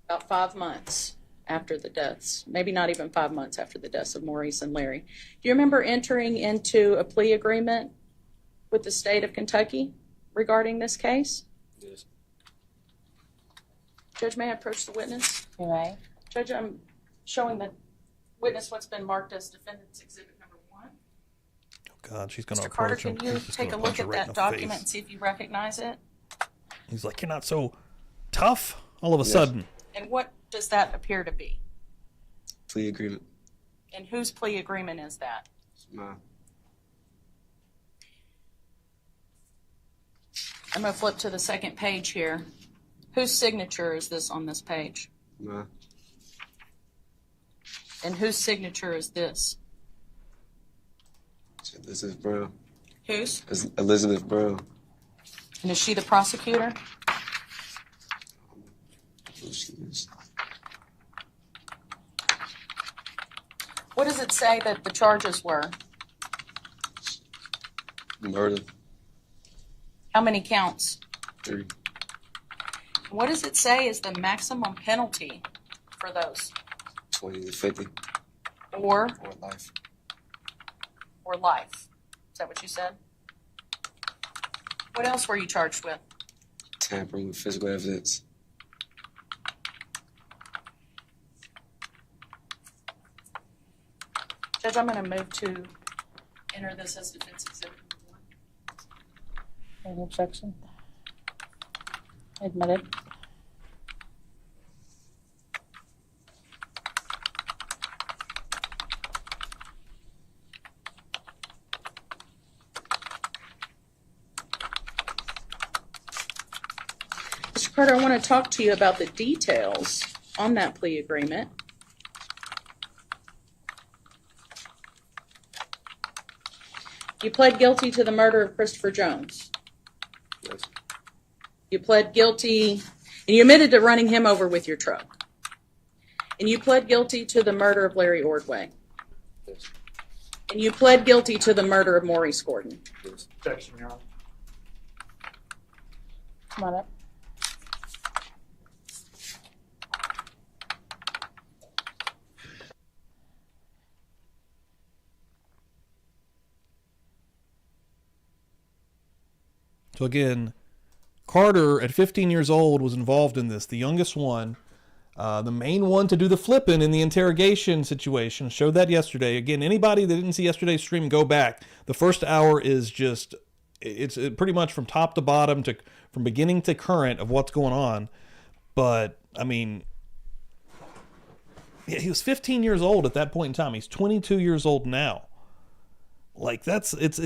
about 5 months after the deaths, maybe not even 5 months after the deaths of Maurice and Larry, do you remember entering into a plea agreement with the state of Kentucky regarding this case? Yes. Judge, may I approach the witness? You may. Judge, I'm showing the witness what's been marked as defendant's exhibit number 1. Oh God, she's going to Mr. Carter, approach him. can you He's just take a gonna look punch her at right in that the document face. and see if you recognize it? He's like, you're not so tough all of a Yes. sudden. And what does that appear to be? Plea agreement. And whose plea agreement is that? Ma'am. I'm going to flip to the second page here. Whose signature is this on this page? Ma'am. And whose signature is this? Elizabeth Brown. Whose? Elizabeth Brown. And is she the prosecutor? Who she is. What does it say that the charges were? Murder. How many counts? 3. What does it say is the maximum penalty for those? 20 to 50 Or or life. life? Is that what you said? What else were you charged with? Tampering with physical evidence. Judge, I'm going to move to enter this as defense exhibit number 1. Any objection? Admitted. Mr. Carter, I want to talk to you about the details on that plea agreement. You pled guilty to the murder of Christopher Jones. Yes. You pled guilty, and you admitted to running him over with your truck. And you pled guilty to the murder of Larry Ordway. Yes. And you pled guilty to the murder of Maurice Gordon. Yes. Objection, Your Honor. Come on up. So again, Carter at 15 years old was involved in this, the youngest one, the main one to do the flipping in the interrogation situation. Showed that yesterday. Again, anybody that didn't see yesterday's stream, go back. The first hour is just, it's pretty much from top to bottom, to from beginning to current of what's going on. But I mean, yeah, he was 15 years old at that point in time. He's 22 years old now. Like it's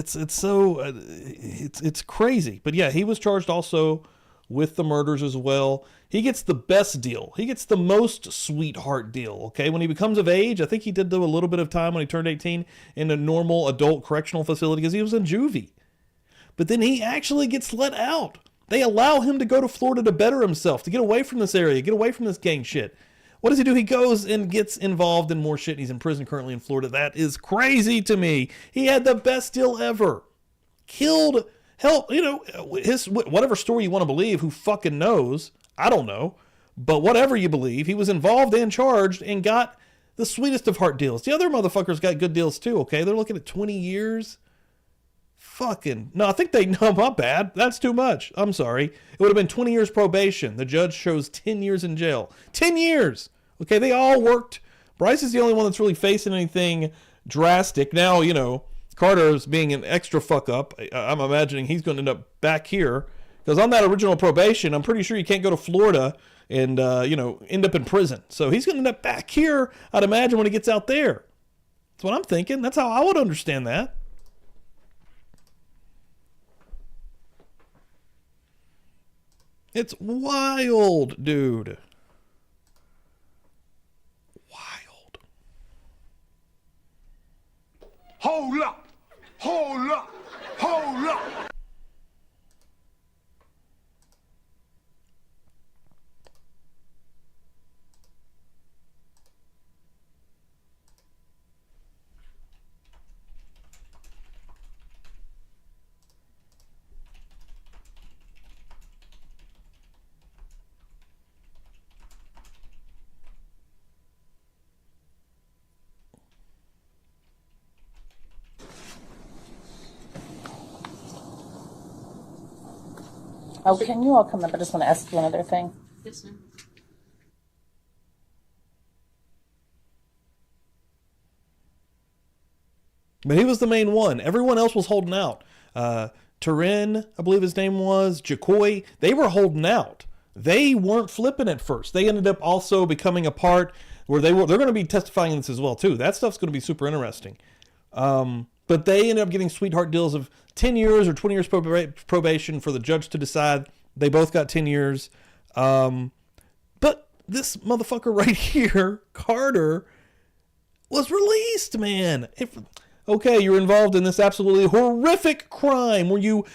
crazy. But yeah, he was charged also with the murders as well. He gets the best deal. He gets the most sweetheart deal. Okay. When he becomes of age, I think he did do a little bit of time when he turned 18 in a normal adult correctional facility because he was in juvie. But then he actually gets let out. They allow him to go to Florida to better himself, to get away from this area, get away from this gang shit. What does he do? He goes and gets involved in more shit. He's in prison currently in Florida. That is crazy to me. He had the best deal ever. Killed, help, his whatever story you want to believe, who fucking knows? I don't know. But whatever you believe, he was involved and charged and got the sweetest of heart deals. The other motherfuckers got good deals too, okay? They're looking at 20 years. No, I think no, my bad. That's too much. I'm sorry. It would have been 20 years probation. The judge chose 10 years in jail. 10 years! Okay, they all worked. Brice is the only one that's really facing anything drastic. Now, Carter's being an extra fuck up. I'm imagining he's going to end up back here. Because on that original probation, I'm pretty sure you can't go to Florida and, end up in prison. So he's going to end up back here, I'd imagine, when he gets out there. That's what I'm thinking. That's how I would understand that. It's wild, dude. Wild. Hold up. Hold up. Hold up. Oh, can you all come up? I just want to ask you another thing. Yes, ma'am. But he was the main one. Everyone else was holding out. Turin, I believe his name was, Jacoy, they were holding out. They weren't flipping at first. They ended up also becoming a part where they're going to be testifying in this as well too. That stuff's going to be super interesting. But they ended up getting sweetheart deals of 10 years or 20 years probation for the judge to decide. They both got 10 years. But this motherfucker right here, Carter, was released, man. Okay, you're involved in this absolutely horrific crime where you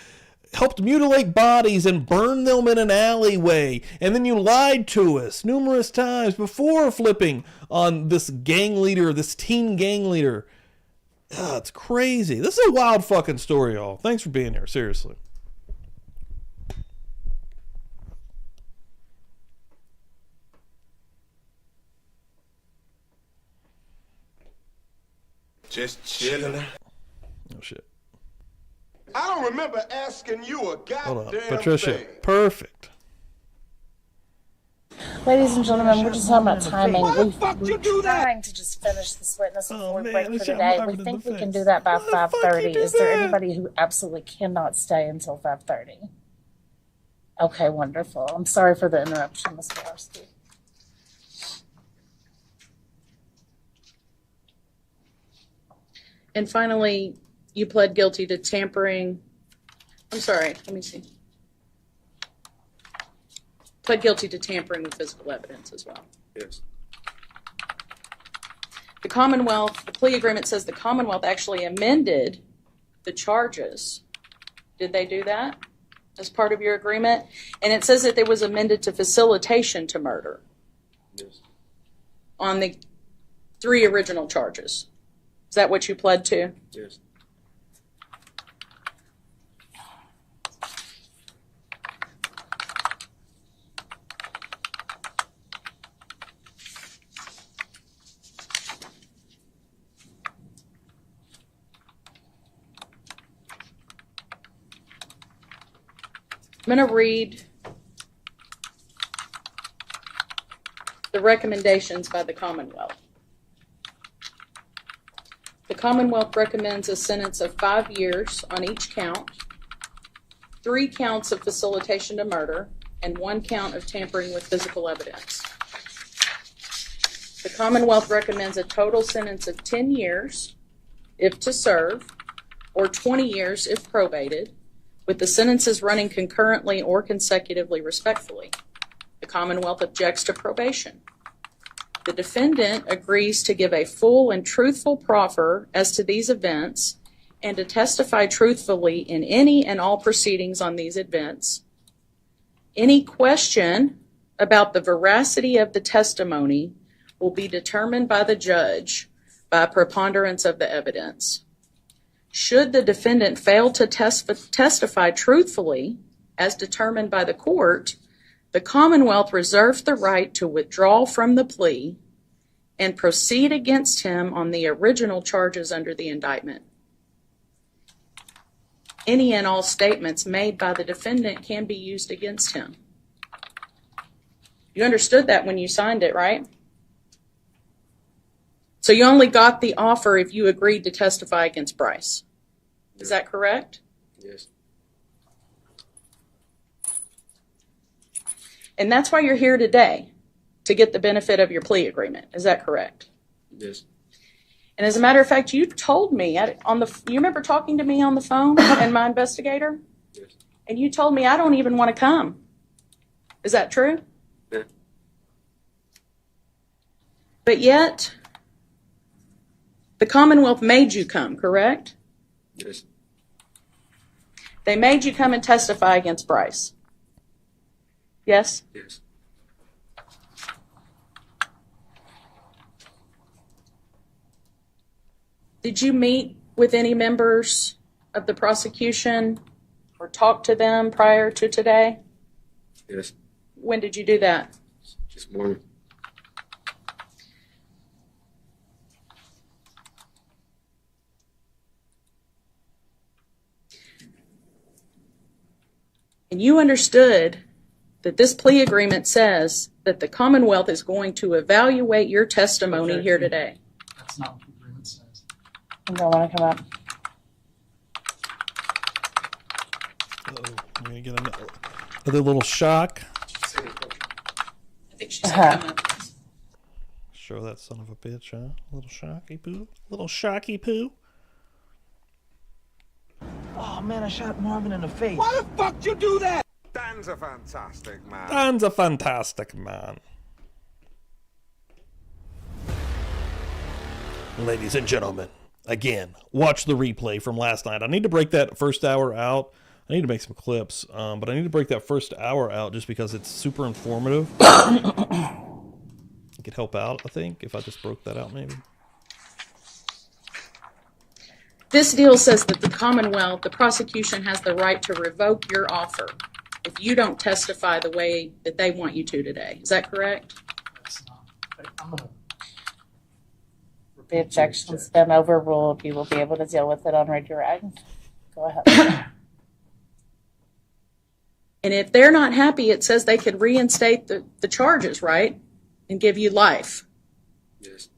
helped mutilate bodies and burn them in an alleyway, and then you lied to us numerous times before flipping on this gang leader, this teen gang leader. It's crazy. This is a wild fucking story, y'all. Thanks for being here, seriously. Just chilling. Oh, shit. I don't remember asking you a Hold on. goddamn Patricia. thing. Perfect. Ladies and gentlemen, we're just talking about timing. Why the fuck you do that? Trying to just finish this witness before Oh, we man, break I for shot the day. Marvin We in think the we can face. do that by Why the fuck you 5:30. do Is there that? anybody who absolutely cannot stay until 5:30? Okay, wonderful. I'm sorry for the interruption, Ms. Jaworski. And finally, you pled guilty to tampering. I'm sorry, let me see. Pled guilty to tampering with physical evidence as well. Yes. The Commonwealth, the plea agreement says the Commonwealth actually amended the charges. Did they do that as part of your agreement? And it says that it was amended to facilitation to murder Yes. on the 3 original charges. Is that what you pled to? Yes. I'm going to read the recommendations by the Commonwealth. The Commonwealth recommends a sentence of 5 years on each count, 3 counts of facilitation to murder, and 1 count of tampering with physical evidence. The Commonwealth recommends a total sentence of 10 years if to serve, or 20 years if probated, with the sentences running concurrently or consecutively, respectively. The Commonwealth objects to probation. The defendant agrees to give a full and truthful proffer as to these events and to testify truthfully in any and all proceedings on these events. Any question about the veracity of the testimony will be determined by the judge by a preponderance of the evidence. Should the defendant fail to testify truthfully, as determined by the court, the Commonwealth reserves the right to withdraw from the plea and proceed against him on the original charges under the indictment. Any and all statements made by the defendant can be used against him. You understood that when you signed it, right? So you only got the offer if you agreed to testify against Brice. Is that correct? Yes. And that's why you're here today, to get the benefit of your plea agreement. Is that correct? Yes. And as a matter of fact, you told me you remember talking to me on the phone and my investigator? Yes. And you told me I don't even want to come. Is that true? Yeah. But yet, the Commonwealth made you come, correct? Yes. They made you come and testify against Brice. Yes? Yes. Did you meet with any members of the prosecution or talk to them prior to today? Yes. When did you do that? This morning. And you understood that this plea agreement says that the Commonwealth is going to evaluate your testimony here today. That's not what the agreement says. You don't want to come up. Uh-oh. I'm going to get another little shock. I think she's coming up. Show that son of a bitch, huh? A little shocky poo. Little shocky poo. Oh man, I shot Marvin in the face. Why the fuck you do that? Dan's a fantastic man. Dan's a fantastic man. Ladies and gentlemen, again, watch the replay from last night. I need to break that first hour out. I need to make some clips, but I need to break that first hour out just because it's super informative. It could help out, I think, if I just broke that out maybe. This deal says that the Commonwealth, the prosecution, has the right to revoke your offer if you don't testify the way that they want you to today. Is that correct? That's not. I'm going to The objection's been overruled. You will be able to deal with it on redirect. Go ahead. And if they're not happy, it says they could reinstate the charges, right? And give you life. Yes.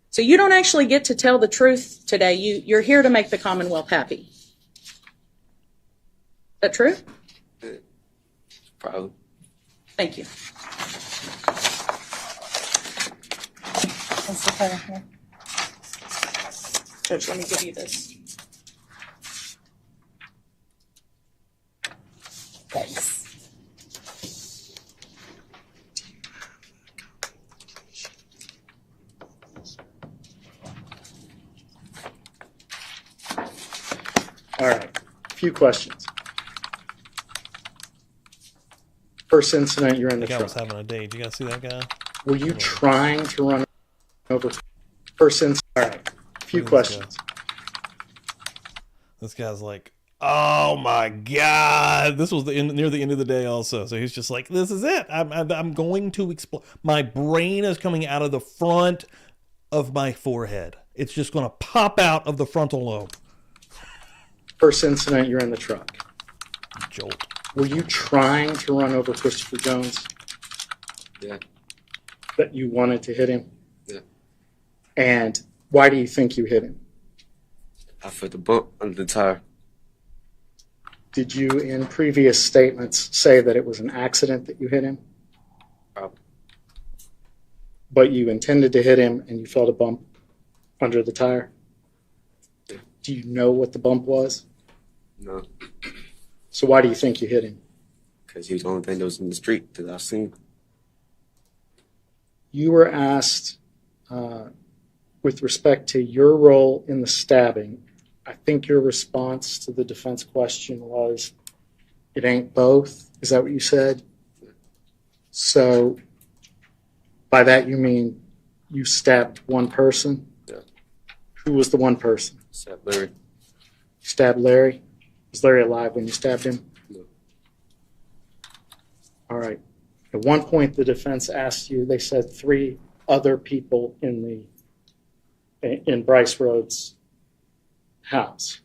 So you don't actually get to tell the truth today. You're here to make the Commonwealth happy. Is that true? Probably. Thank you. Mr. Carter, here. Judge, let me give you this. Thanks. All right, a few questions. First incident, you're in the The guy was truck. having a date. You guys see that guy? Were you trying to run over? First incident, all right, a few Look at this questions. This guy's like, oh my God. This was near the end of the day also. So he's just like, this is it. I'm going to explode. My brain is coming out of the front of my forehead. It's just going to pop out of the frontal lobe. First incident, you're in the truck. Jolt. Were you trying to run over Christopher Jones? Yeah. That you wanted to hit him? Yeah. And why do you think you hit him? I felt the bump under the tire. Did you, in previous statements, say that it was an accident that you hit him? Probably. But you intended to hit him and you felt a bump under the tire? Yeah. Do you know what the bump was? No. So why do you think you hit him? Because he was the only thing that was in the street that I seen. You were asked, with respect to your role in the stabbing, I think your response to the defense question was, it ain't both. Is that what you said? So by that you mean you stabbed one person? Yeah. Who was the one person? Except Larry. You stabbed Larry? Was Larry alive when you stabbed him? No. All right. At one point, the defense asked you, they said 3 other people in Brice Rhodes' house.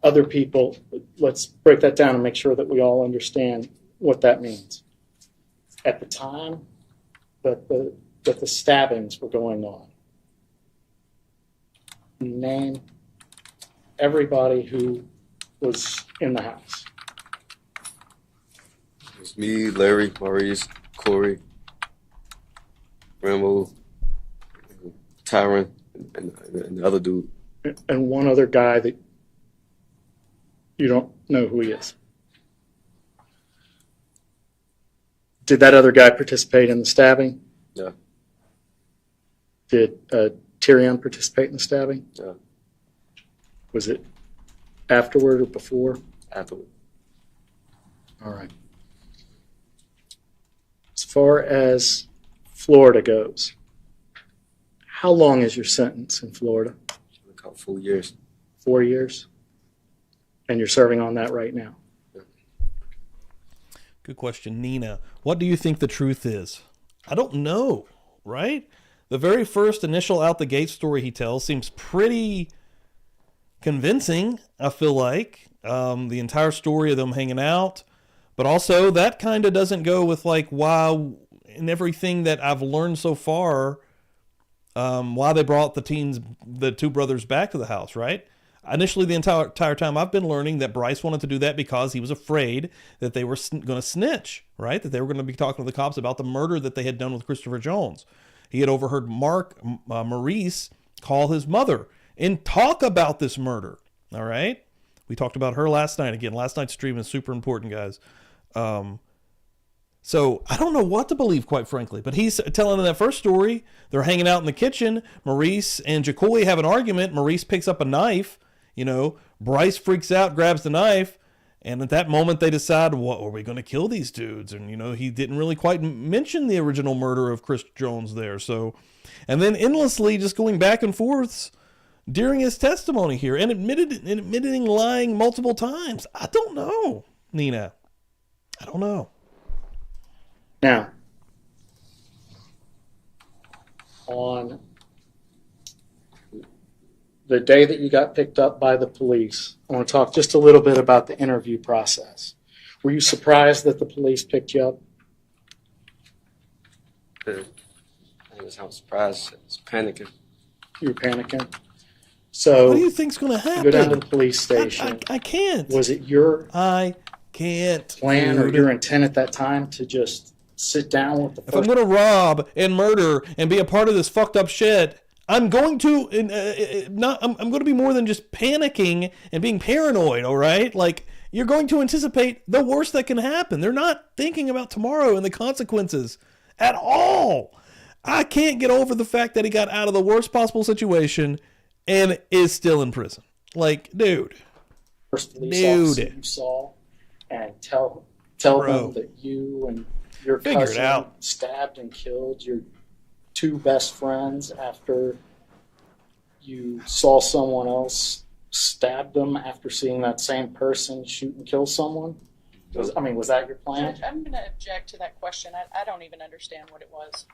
Other people, let's break that down and make sure that we all understand what that means. At the time that the stabbings were going on, name everybody who was in the house. It was me, Larry, Maurice, Corey, Rambo, Tyron, and the other dude. And one other guy that you don't know who he is. Did that other guy participate in the stabbing? Yeah. Did Tyrion participate in the stabbing? Yeah. Was it afterward or before? Afterward. All right. As far as Florida goes, how long is your sentence in Florida? A couple 4 years. 4 years? And you're serving on that right now? Good question. Nina, what do you think the truth is? I don't know, right? The very first initial out the gate story he tells seems pretty convincing, I feel like. The entire story of them hanging out. But also that kind of doesn't go with like why and everything that I've learned so far, why they brought the 2 brothers back to the house, right? Initially, the entire time I've been learning that Brice wanted to do that because he was afraid that they were going to snitch, right? That they were going to be talking to the cops about the murder that they had done with Christopher Jones. He had overheard Maurice call his mother and talk about this murder, all right? We talked about her last night. Again, last night's stream is super important, guys. So I don't know what to believe, quite frankly. But he's telling that first story. They're hanging out in the kitchen. Maurice and Jacoy have an argument. Maurice picks up a knife. You know, Brice freaks out, grabs the knife. And at that moment, they decide, what, are we going to kill these dudes? And, you know, he didn't really quite mention the original murder of Chris Jones there. So, and then endlessly just going back and forth during his testimony here and admitting lying multiple times. I don't know, Nina. I don't know. Now, on the day that you got picked up by the police. I want to talk just a little bit about the interview process. Were you surprised that the police picked you up? I was surprised. I was panicking. You were panicking. So What do you think's going to you go down to happen? the police station. I can't. Was it your I can't. plan or dude. your intent at that time to just sit down with the If I'm first? going to rob and murder and be a part of this fucked up shit, I'm going to not. I'm going to be more than just panicking and being paranoid. All right, like you're going to anticipate the worst that can happen. They're not thinking about tomorrow and the consequences at all. I can't get over the fact that he got out of the worst possible situation and is still in prison. Like, dude. First police officer you saw, and tell them that you and your Figure it cousin out. stabbed and killed your two best friends after you saw someone else stab them after seeing that same person shoot and kill someone? Was that your plan? Judge, I'm going to object to that question. I don't even understand what it was.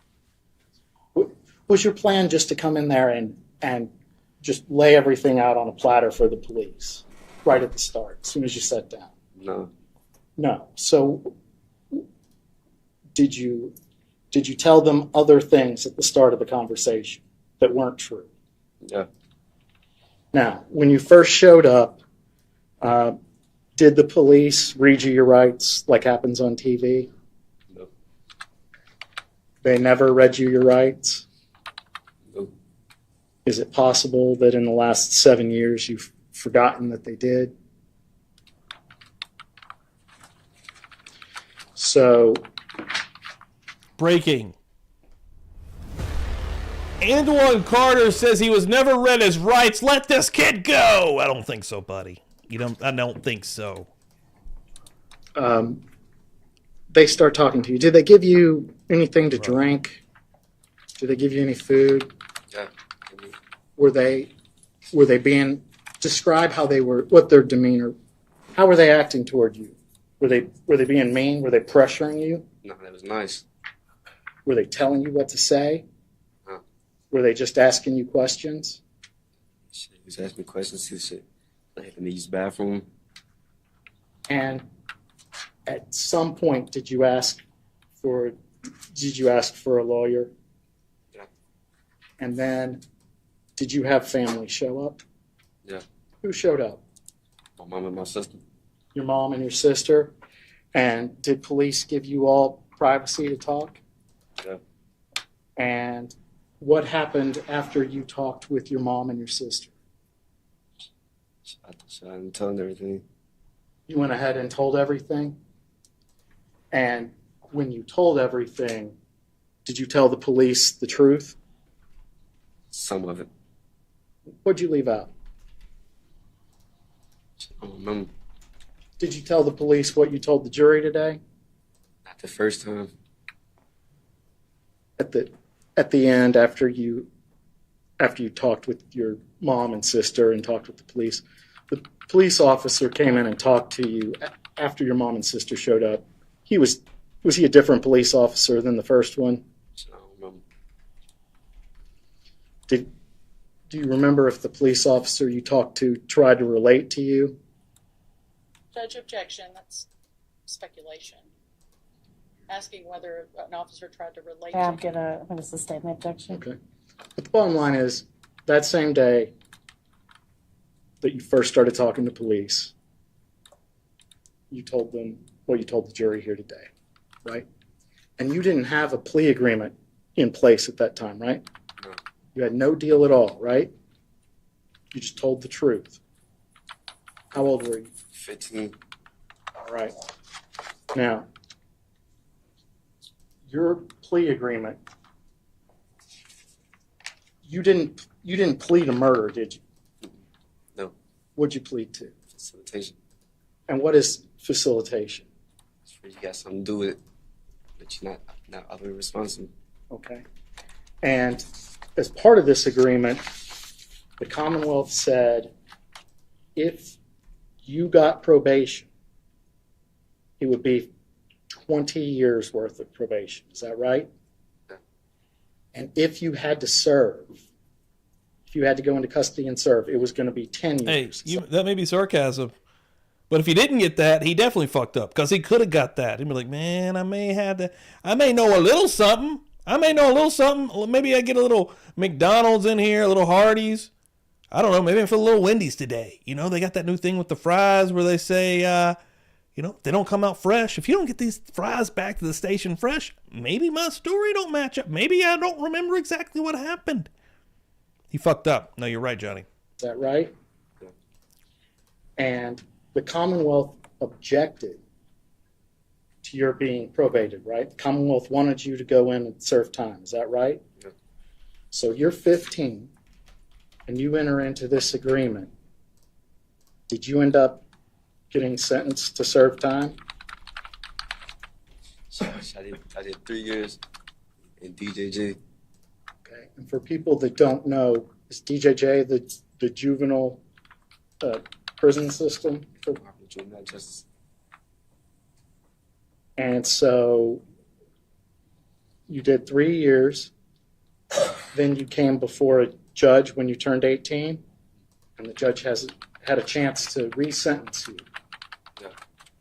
Was your plan just to come in there and just lay everything out on a platter for the police right at the start, as soon as you sat down? No. No. So did you tell them other things at the start of the conversation that weren't true? Yeah. Now, when you first showed up, did the police read you your rights like happens on TV? No. They never read you your rights? No. Is it possible that in the last 7 years you've forgotten that they did? So, Breaking. Antoine Carter says he was never read his rights. Let this kid go. I don't think so, buddy. I don't think so. they start talking to you. Did they give you anything to drink? Did they give you any food? Yeah. Were they being, describe how they were, what their demeanor, how were they acting toward you? Were they being mean? Were they pressuring you? No, that was nice. Were they telling you what to say? No. Were they just asking you questions? He was asking me questions. He said, like, in the use bathroom. And at some point, did you ask for a lawyer? Yeah. And then, did you have family show up? Yeah. Who showed up? My mom and my sister. Your mom and your sister? And did police give you all privacy to talk? Yeah. And what happened after you talked with your mom and your sister? So I didn't tell them everything. You went ahead and told everything? And when you told everything, did you tell the police the truth? Some of it. What'd you leave out? I don't remember. Did you tell the police what you told the jury today? Not the first time. At the end, after you talked with your mom and sister and talked with the police officer came in and talked to you after your mom and sister showed up. Was he a different police officer than the first one? I don't remember. Do you remember if the police officer you talked to tried to relate to you? Judge, objection. That's speculation. Asking whether an officer tried to relate Yeah, I'm to him. gonna sustain the objection. Okay. But the bottom line is, that same day that you first started talking to police, you told them what you told the jury here today, right? And you didn't have a plea agreement in place at that time, right? No. You had no deal at all, right? You just told the truth. How old were you? 15. All right. Now, your plea agreement, you didn't plead to murder, did you? No. What'd you plead to? Facilitation. And what is facilitation? It's where you got something to do with it, but you're not utterly responsible. Okay. And as part of this agreement, the Commonwealth said if you got probation, it would be 20 years worth of probation. Is that right? Yeah. And if you had to serve, if you had to go into custody and serve, it was going to be 10 Hey, years. that may be sarcasm. But if he didn't get that, he definitely fucked up because he could have got that. He'd be like, man, I may know a little something. Maybe I get a little McDonald's in here, a little Hardee's. I don't know. Maybe I feel a little Wendy's today. You know, they got that new thing with the fries where they say, they don't come out fresh. If you don't get these fries back to the station fresh, maybe my story don't match up. Maybe I don't remember exactly what happened. He fucked up. No, you're right, Johnny. Is that right? And the Commonwealth objected to your being probated, right? The Commonwealth wanted you to go in and serve time. Is that right? Yeah. So you're 15 and you enter into this agreement. Did you end up getting sentenced to serve time? I did 3 years in DJJ. Okay. And for people that don't know, is DJJ the juvenile prison system? Juvenile justice. And so you did 3 years. Then you came before a judge when you turned 18, and the judge had a chance to re-sentence you. Yeah.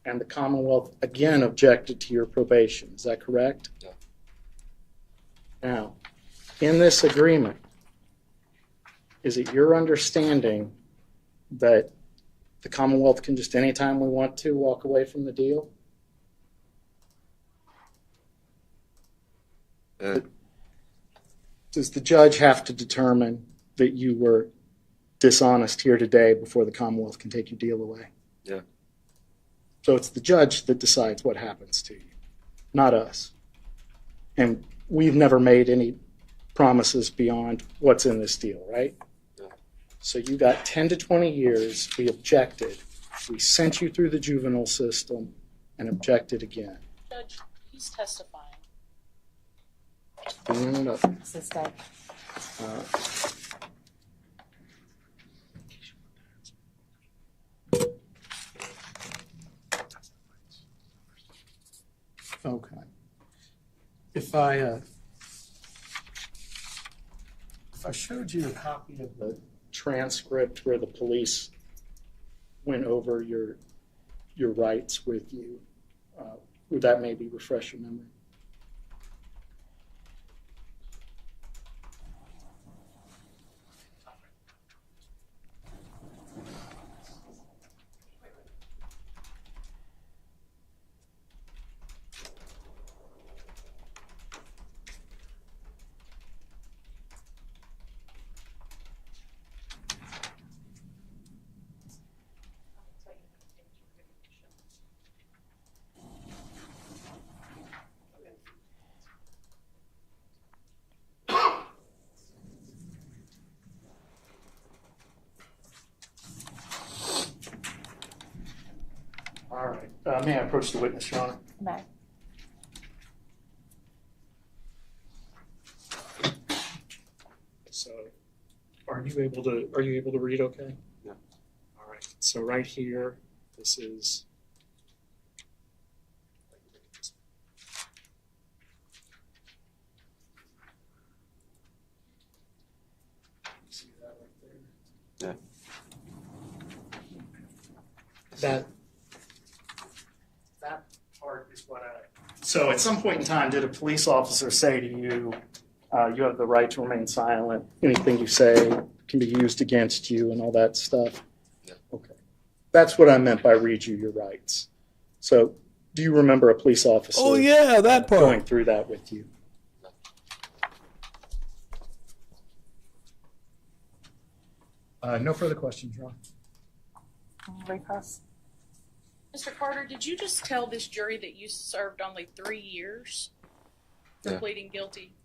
And the Commonwealth again objected to your probation. Is that correct? Yeah. Now, in this agreement, is it your understanding that the Commonwealth can just anytime we want to walk away from the deal? Does the judge have to determine that you were dishonest here today before the Commonwealth can take your deal away? Yeah. So it's the judge that decides what happens to you, not us. And we've never made any promises beyond what's in this deal, right? Yeah. So you got 10 to 20 years. We objected. We sent you through the juvenile system and objected again. Judge, he's testifying. Bringing it up. This is Dave. Okay. If I showed you a copy of the transcript where the police went over your rights with you, would that maybe refresh your memory? All right. May I approach the witness, Your Honor? No. So, are you able to read okay? Yeah. All right. So right here, this is. See that right there? Yeah. That part is what I. So at some point in time, did a police officer say to you, you have the right to remain silent, anything you say can be used against you and all that stuff? Yeah. Okay. That's what I meant by read you your rights. So do you remember a police officer Oh, yeah, that part. going through that with you? No further questions, Ron. Recross. Mr. Carter, did you just tell this jury that you served only 3 years for Yeah. pleading guilty?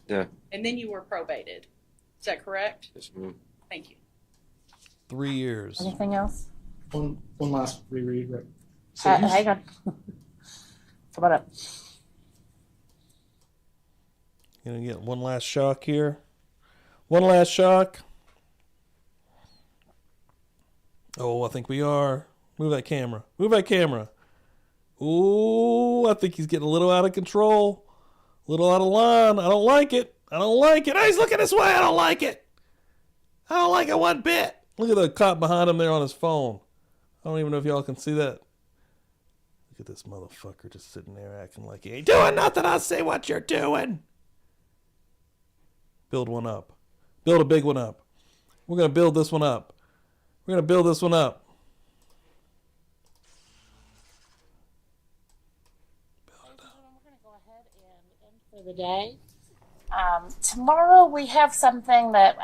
Yeah. And then you were probated. Is that correct? Yes, ma'am. Thank you. 3 years. Anything else? One last reread, right? Hang on. Come on up. Gonna get one last shock here. One last shock. Oh, I think we are. Move that camera. Move that camera. Ooh, I think he's getting a little out of control. little out of line. I don't like it. I don't like it. Hey, he's looking this way. I don't like it. I don't like it one bit. Look at the cop behind him there on his phone. I don't even know if y'all can see that. Look at this motherfucker just sitting there acting like he ain't doing nothing. I see what you're doing. Build one up. Build a big one up. We're going to build this one up. We're going to build this one up. We're going to go ahead and end for the day. Tomorrow we have something that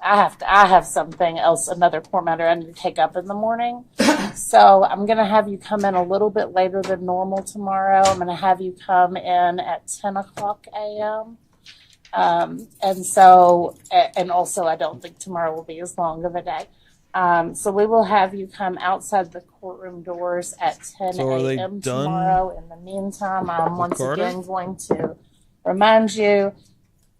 I have something else, another court matter I need to take up in the morning. So I'm going to have you come in a little bit later than normal tomorrow. I'm going to have you come in at 10 o'clock a.m. And also I don't think tomorrow will be as long of a day. So we will have you come outside the courtroom doors at 10 a.m. tomorrow. In the meantime, I'm once again going to remind you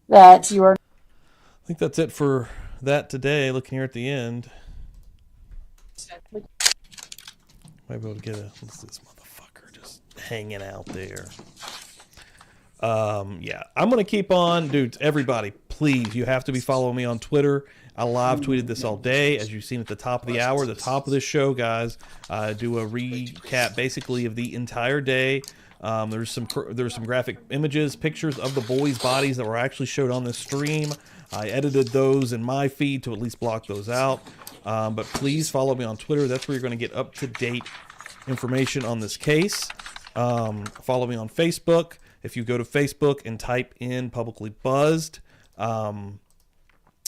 that you are... I think that's it for that today. Looking here at the end. Might be able to get what's this motherfucker just hanging out there. Yeah, I'm going to keep on. Dudes, everybody, please, you have to be following me on Twitter. I live tweeted this all day, as you've seen at the top of the hour, the top of this show, guys. I do a recap, basically, of the entire day. There's some graphic images, pictures of the boys' bodies that were actually showed on this stream. I edited those in my feed to at least block those out. But please follow me on Twitter. That's where you're going to get up-to-date information on this case. Follow me on Facebook. If you go to Facebook and type in Publicly Buzzed,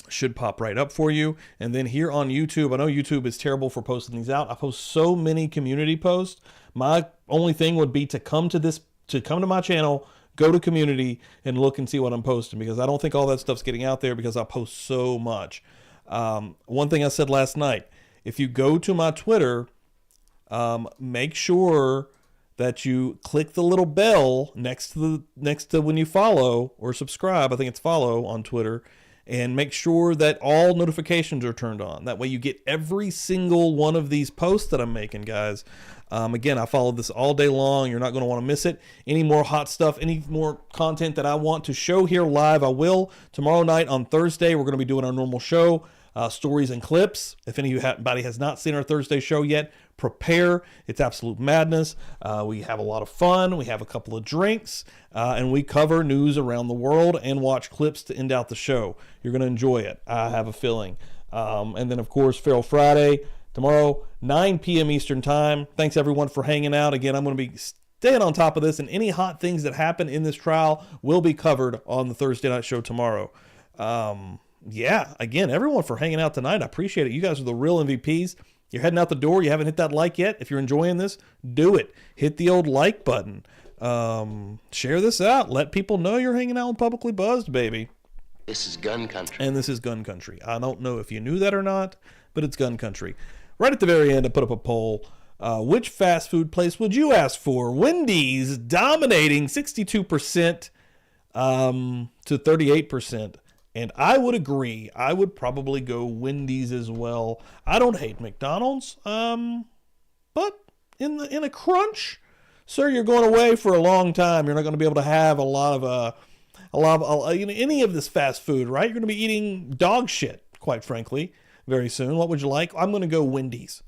should pop right up for you. And then here on YouTube, I know YouTube is terrible for posting these out. I post so many community posts. My only thing would be to come to my channel, go to community, and look and see what I'm posting, because I don't think all that stuff's getting out there because I post so much. One thing I said last night, if you go to my Twitter, make sure that you click the little bell next to when you follow or subscribe. I think it's follow on Twitter, and make sure that all notifications are turned on. That way you get every single one of these posts that I'm making, guys. Again, I followed this all day long. You're not going to want to miss it. Any more hot stuff, any more content that I want to show here live, I will. Tomorrow night on Thursday, we're going to be doing our normal show, stories and clips. If anybody has not seen our Thursday show yet, prepare. It's absolute madness. We have a lot of fun. We have a couple of drinks, and we cover news around the world and watch clips to end out the show. You're going to enjoy it, I have a feeling. And then, of course, Feral Friday tomorrow, 9 p.m. Eastern Time. Thanks, everyone, for hanging out. Again, I'm going to be staying on top of this, and any hot things that happen in this trial will be covered on the Thursday night show tomorrow. Yeah, again, everyone for hanging out tonight. I appreciate it. You guys are the real MVPs. You're heading out the door. You haven't hit that like yet. If you're enjoying this, do it. Hit the old like button. Share this out. Let people know you're hanging out with Publicly Buzzed, baby. This is gun country. And this is gun country. I don't know if you knew that or not, but it's gun country. Right at the very end, I put up a poll. Which fast food place would you ask for? Wendy's dominating 62% to 38%. And I would agree. I would probably go Wendy's as well. I don't hate McDonald's, but in a crunch, sir, you're going away for a long time. You're not going to be able to have a lot of any of this fast food, right? You're going to be eating dog shit, quite frankly, very soon. What would you like? I'm going to go Wendy's.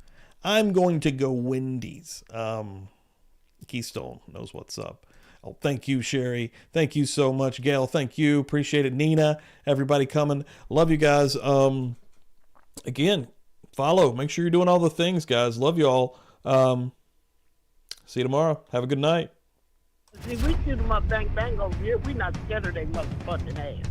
Keystone knows what's up. Oh, thank you, Sherry. Thank you so much, Gail. Thank you. Appreciate it. Nina, everybody coming. Love you guys. Again, follow. Make sure you're doing all the things, guys. Love you all. See you tomorrow. Have a good night. See, we shoot them up bang bang over here. We not scared of they motherfucking ass.